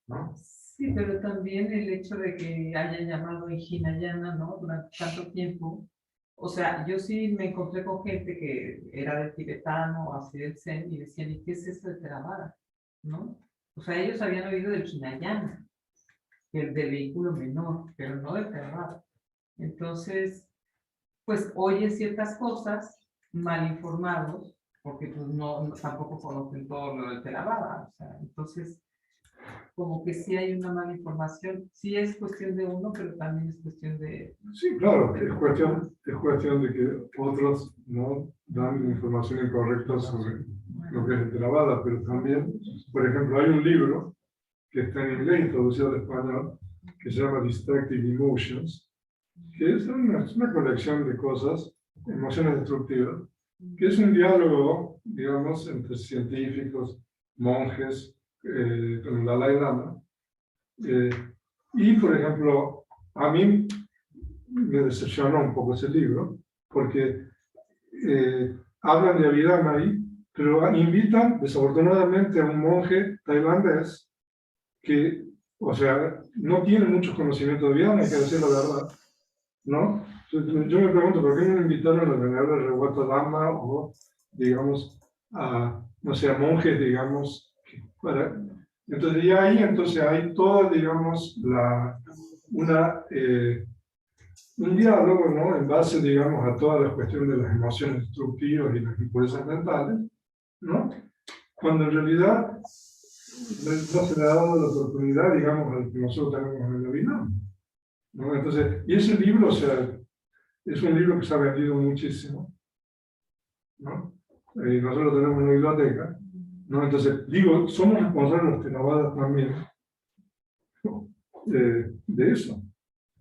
¿no? Sí, pero también el hecho de que haya llamado Hinayana, ¿no? Durante tanto tiempo. O sea, yo sí me encontré con gente que era del tibetano, así del Zen, y decían, ¿y qué es eso de Theravada? ¿No? O sea, ellos habían oído del Hinayana, que el del vehículo menor, pero no del Theravada. Entonces, pues oye ciertas cosas mal informados, porque pues tampoco conocen todo lo del Theravada, o sea, entonces como que sí hay una mala información, sí es cuestión de uno, pero también es cuestión de... Sí, claro, es cuestión de que otros no dan información incorrecta sobre lo que es el Theravada, pero también, por ejemplo, hay un libro que está en inglés y traducido al español, que se llama Destructive Emotions, que es una colección de cosas, emociones destructivas, que es un diálogo, digamos, entre científicos, monjes, con el Dalai Lama. Y, por ejemplo, a mí me decepcionó un poco ese libro, porque hablan de Abhidhamma ahí, pero invitan, desafortunadamente, a un monje tailandés que, o sea, no tiene muchos conocimientos de Abhidhamma, hay que decir la verdad, ¿no? Entonces, yo me pregunto, ¿por qué no invitaron al venerable Revata Dhamma o, digamos, a, no sé, a monjes, digamos, para... Entonces, ya ahí, entonces hay toda, digamos, un diálogo, ¿no? En base, digamos, a todas las cuestiones de las emociones destructivas y las impurezas mentales, ¿no? Cuando en realidad no se le ha dado la oportunidad, digamos, al que nosotros tenemos en la vida, ¿no? Entonces, y ese libro, o sea, es un libro que se ha vendido muchísimo, ¿no? Nosotros tenemos una biblioteca, ¿no? Entonces, digo, somos responsables los Theravadas también, ¿no? De eso,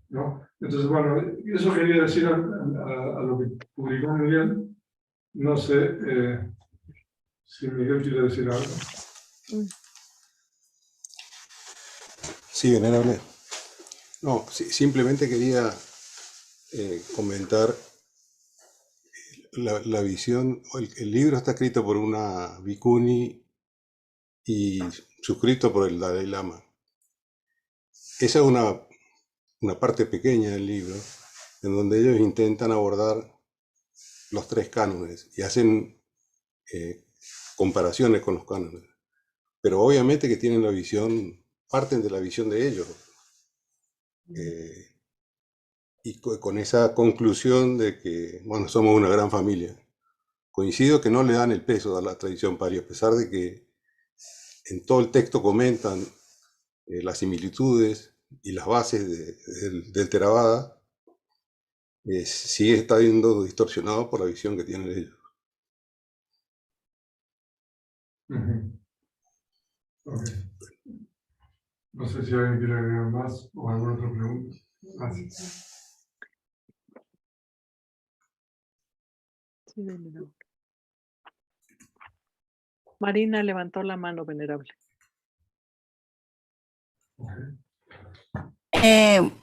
¿no? Entonces, bueno, eso quería decir a lo que publicó Miguel. No sé si Miguel quiere decir algo. Sí, venerable. No, simplemente quería comentar la visión. El libro está escrito por una bhikkhuni y suscrito por el Dalai Lama. Esa es una parte pequeña del libro en donde ellos intentan abordar los 3 cánones y hacen comparaciones con los cánones. Pero obviamente que tienen la visión, parten de la visión de ellos. Y con esa conclusión de que, bueno, somos una gran familia. Coincido que no le dan el peso a la tradición pari, a pesar de que en todo el texto comentan las similitudes y las bases del Theravada, sigue estando distorsionado por la visión que tienen ellos. Okay. No sé si alguien quiere agregar más o alguna otra pregunta. Gracias. Sí, venerable. Marina levantó la mano, venerable.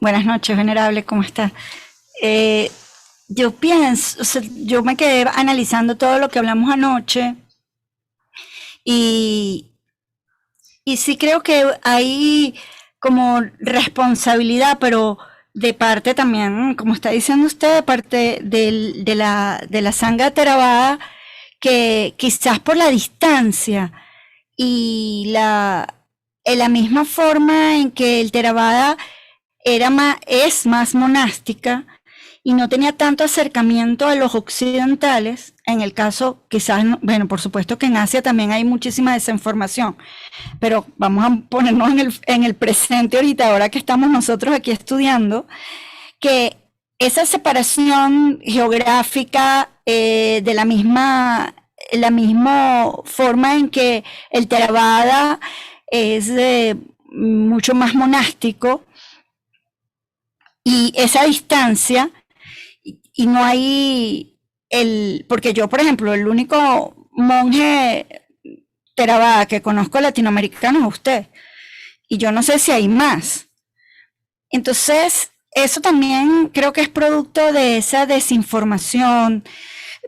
Buenas noches, venerable, ¿cómo está? Yo pienso, o sea, yo me quedé analizando todo lo que hablamos anoche y sí creo que hay como responsabilidad, pero de parte también, como está diciendo usted, de parte de la Sangha Theravada, que quizás por la distancia y la misma forma en que el Theravada es más monástica y no tenía tanto acercamiento a los occidentales, en el caso quizás, bueno, por supuesto que en Asia también hay muchísima desinformación, pero vamos a ponernos en el presente ahorita, ahora que estamos nosotros aquí estudiando, que esa separación geográfica de la misma forma en que el Theravada es mucho más monástico, y esa distancia, y no hay porque yo, por ejemplo, el único monje Theravada que conozco latinoamericano es usted, y yo no sé si hay más. Entonces, eso también creo que es producto de esa desinformación,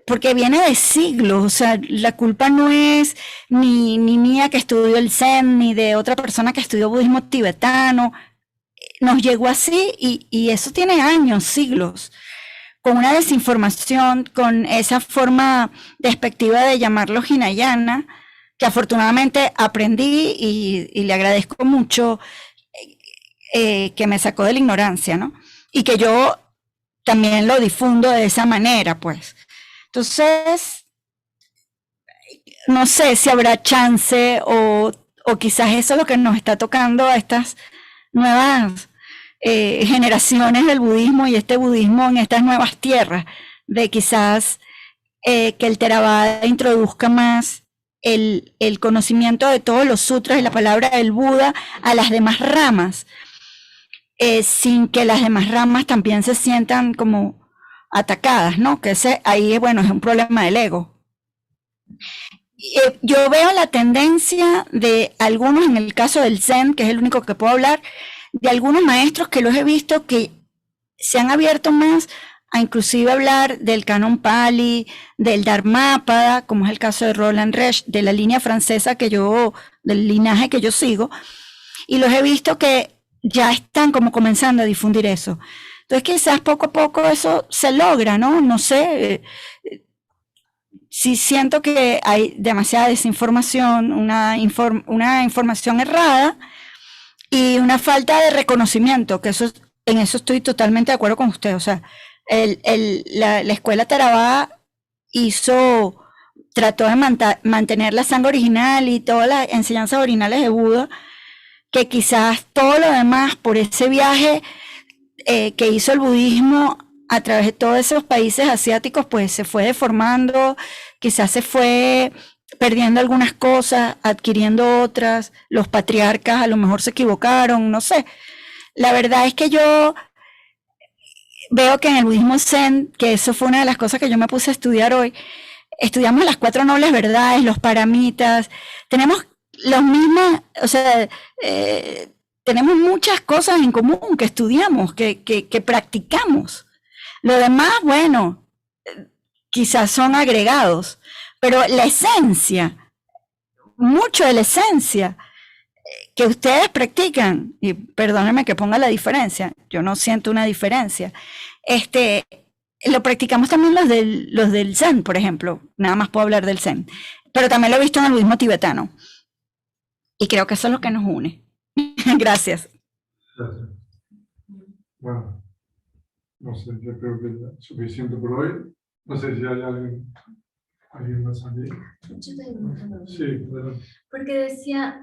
porque viene de siglos, o sea, la culpa no es ni mía que estudió el Zen, ni de otra persona que estudió budismo tibetano. Nos llegó así y eso tiene años, siglos, con una desinformación, con esa forma despectiva de llamarlo Hinayana, que afortunadamente aprendí y le agradezco mucho que me sacó de la ignorancia, ¿no? Y que yo también lo difundo de esa manera, pues. Entonces, no sé si habrá chance o quizás eso es lo que nos está tocando a estas nuevas generaciones del budismo y este budismo en estas nuevas tierras, de quizás que el Theravada introduzca más el conocimiento de todos los sutras y la palabra del Buda a las demás ramas, sin que las demás ramas también se sientan como atacadas, ¿no? Que ahí, bueno, es un problema del ego. Yo veo la tendencia de algunos, en el caso del Zen, que es el único que puedo hablar, de algunos maestros que los he visto que se han abierto más a inclusive hablar del canon Pali, del Dharmápada, como es el caso de Roland Resch, de la línea francesa del linaje que yo sigo, y los he visto que ya están como comenzando a difundir eso. Entonces quizás poco a poco eso se logra, ¿no? No sé, sí siento que hay demasiada desinformación, una información errada y una falta de reconocimiento, que en eso estoy totalmente de acuerdo con usted. O sea, la escuela Theravada trató de mantener la sangha original y todas las enseñanzas originales de Buda, que quizás todo lo demás, por ese viaje que hizo el budismo a través de todos esos países asiáticos, pues se fue deformando, quizás se fue perdiendo algunas cosas, adquiriendo otras, los patriarcas a lo mejor se equivocaron, no sé. La verdad es que yo veo que en el budismo Zen, que eso fue una de las cosas que yo me puse a estudiar hoy, estudiamos las 4 nobles verdades, los paramitas, tenemos los mismos, o sea, tenemos muchas cosas en común que estudiamos, que practicamos. Lo demás, bueno, quizás son agregados, pero la esencia, mucho de la esencia que ustedes practican, y perdónenme que ponga la diferencia, yo no siento una diferencia, lo practicamos también los del Zen, por ejemplo, nada más puedo hablar del Zen, pero también lo he visto en el budismo tibetano, y creo que eso es lo que nos une. Gracias. Gracias. Bueno, no sé, yo creo que es suficiente por hoy. No sé si hay alguien más aquí. Yo tengo una pregunta. Sí, claro. Porque decía,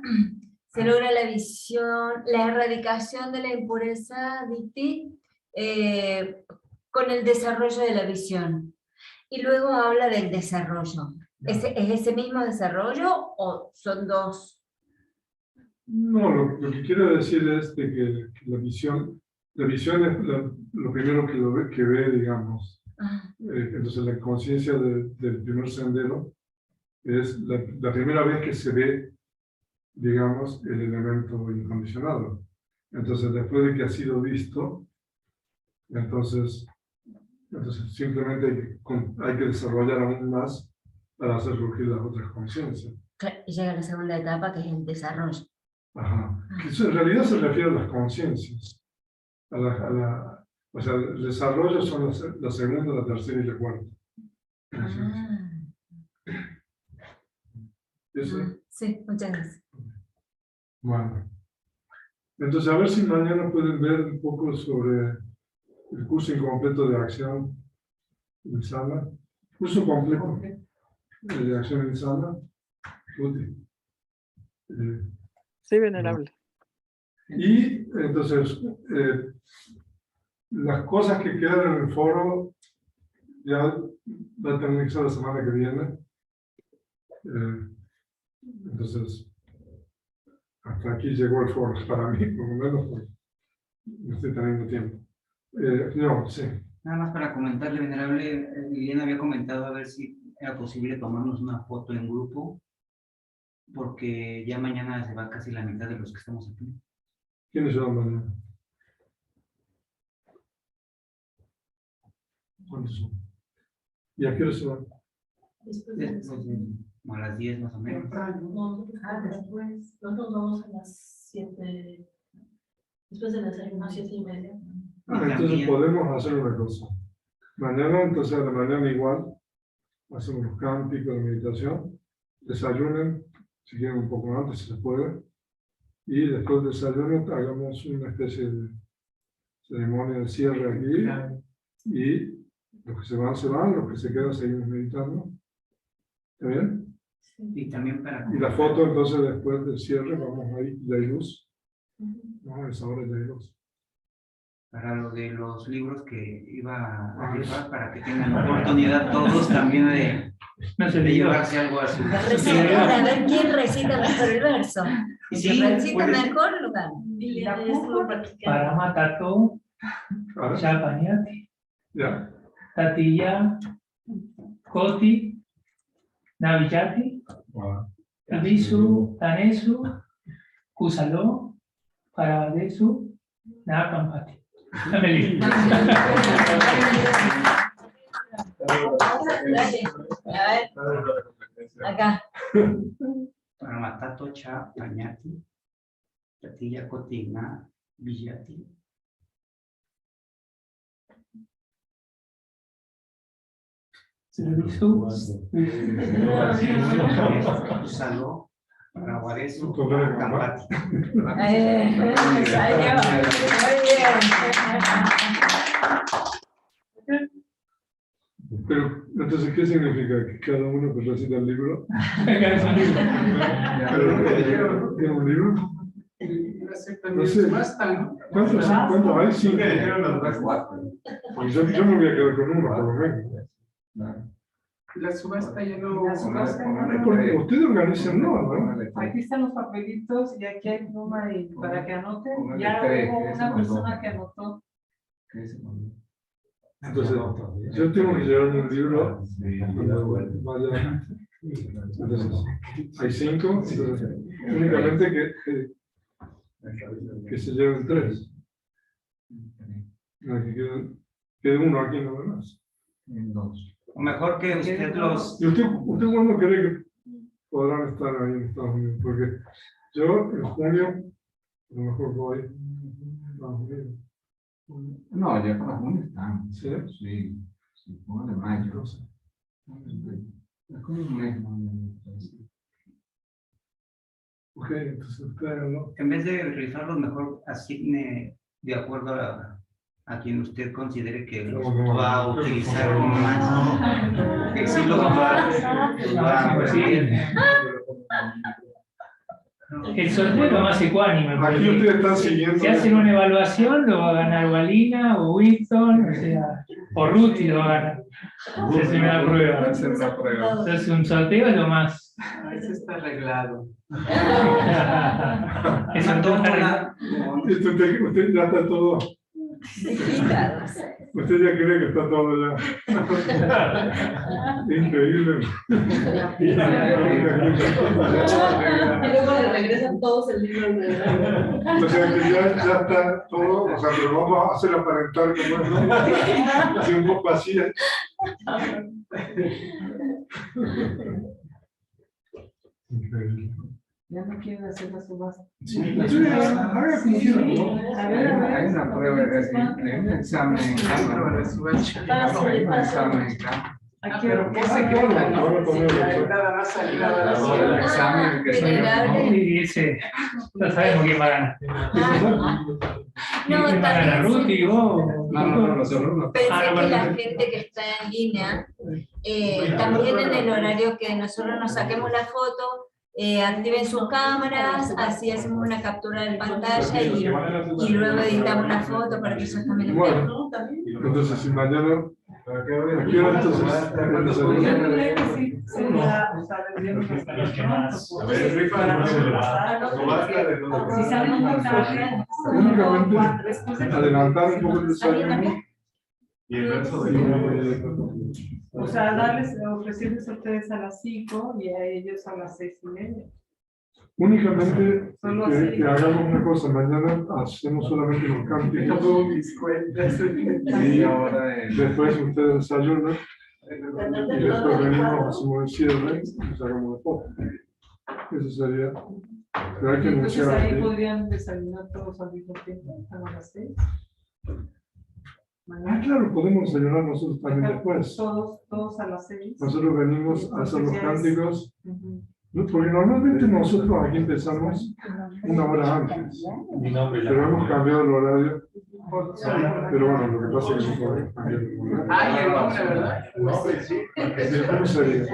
se logra la visión, la erradicación de la impureza, Diti, con el desarrollo de la visión. Y luego habla del desarrollo. ¿Es ese mismo desarrollo o son dos? No, lo que quiero decir es de que la visión es lo primero que ve, digamos. Entonces la conciencia del primer sendero es la primera vez que se ve, digamos, el elemento incondicionado. Entonces después de que ha sido visto, entonces simplemente hay que desarrollar aún más para hacer surgir las otras conciencias. Y llega la segunda etapa, que es el desarrollo. Ajá. Eso en realidad se refiere a las conciencias. O sea, el desarrollo son la segunda, la tercera y la cuarta. ¿Eso? Sí, muchas gracias. Bueno. Entonces, a ver si mañana pueden ver un poco sobre el curso incompleto de acción en sala. Curso completo de acción en sala. Sí, venerable. Y entonces, las cosas que quedan en el foro ya va a tener que ser la semana que viene. Entonces, hasta aquí llegó el foro para mí, por lo menos, porque no estoy teniendo tiempo. No, sí. Nada más para comentarle, venerable, Liliana había comentado a ver si era posible tomarnos una foto en grupo, porque ya mañana se va casi la mitad de los que estamos aquí. ¿Quiénes son mañana? ¿Cuántos son? ¿Y a qué hora se van? Después, como a las 10 más o menos. Después. Nosotros vamos a las 7, después de las 7:30. Entonces podemos hacer una cosa. Mañana, entonces a la mañana igual, hacemos los cánticos de meditación, desayunen, si quieren un poco antes, si se puede, y después del desayuno hagamos una especie de ceremonia de cierre aquí, y los que se van, los que se quedan seguimos meditando. ¿Está bien? Y también para... Y la foto, entonces, después del cierre, vamos ahí, ya hay luz. No, a esa hora ya hay luz. Para lo de los libros que iba a rifar, para que tengan la oportunidad todos también de llevarse algo a su... Para ver quién recita mejor el verso. El Sí, que recita pues, mejor lo gana. Para Matato, Chapaniati, Ya. Tatilla, Koti, Navillati, Bisu, Tanesu, Kusalo, Paradesu, Nakampati. Dame el libro. Dale. A ver, acá. Para Matato, Chapaniati, Tatilla, Koti, Navillati. Usalo para Guaresu, Campati. Pero, entonces, ¿qué significa? ¿Que cada uno que recita el libro? ¿Tiene un libro? No sé. ¿Cuántos hay? Cinco. Pues yo me voy a quedar con uno, por lo menos. La subasta ya no... Porque ustedes organizan, ¿no? Aquí están los papelitos y aquí hay pluma y para que anoten. Póngale Ya tres, hubo que ese una mandó. persona que anotó. Entonces, yo tengo que llevarme un libro cuando vaya. Entonces, hay cinco, entonces, únicamente que se lleven tres. No, que quede uno aquí nada más. O mejor que usted los... ¿Y usted cuándo cree que podrán estar ahí en Estados Unidos? Porque yo en junio a lo mejor voy a Estados Unidos. No, ya para junio están. ¿Sí? Sí, póngale mayo. Es como un mes, ¿no? Ok, entonces ustedes no. En vez de realizarlos, mejor asigne de acuerdo a quien usted considere que los va a utilizar más. Que sí los va a El sorteo es lo más ecuánime. Aquí ustedes están siguiendo. Si hacen una evaluación, lo va a ganar Walina o Winston, o Ruti lo va a ganar. Se hace una prueba. Se hace un sorteo, es lo más. Eso está arreglado. Eso está arreglado. Usted ya está todo. Usted ya cree que está todo ya. Increíble. Y luego le regresan todos el libro. O sea que ya está todo, o sea, pero vamos a hacer aparentar como es, ¿no? Así un poco así. Increíble. Ya no quieren hacer la subasta. Sí, haga como quieran, ¿no? Hay una prueba, hay un examen en cámara. Hay un examen en cámara. Aquí, pero ¿qué se queda? Nada más salir a la El examen que se Y ese, no sabemos quién va a ganar. ¿Quién va a ganar? ¿Ruti o vos? No, nosotros no. Pensé que la gente que está en línea, también en el horario que nosotros nos saquemos la foto, activen sus cámaras, así hacemos una captura de pantalla y luego editamos la foto para que ellos también lo vean. Bueno, entonces si mañana, ¿a qué hora entonces? Si salen un mensaje, Únicamente adelantar un poco el desayuno. Y el verso de o sea, ofrecerles a ustedes a las 5 y a ellos a las 6:30. Únicamente que hagamos una cosa, mañana hacemos solamente los cánticos y después ustedes desayunan y después venimos, hacemos el cierre y sacamos la foto. Eso sería, pero hay que Entonces anunciar ahí aquí. podrían desayunar todos al mismo tiempo, a las 6. Claro, podemos desayunar nosotros también después. Todos a las 6. Nosotros venimos a hacer los Entonces ya es- cánticos. Porque normalmente nosotros aquí empezamos una hora antes. Mi nombre, Pero hemos cambiado el horario. Pero bueno, lo que pasa es que no podemos cambiar el horario. Ay, el nombre, ¿verdad? ¿Cómo sería?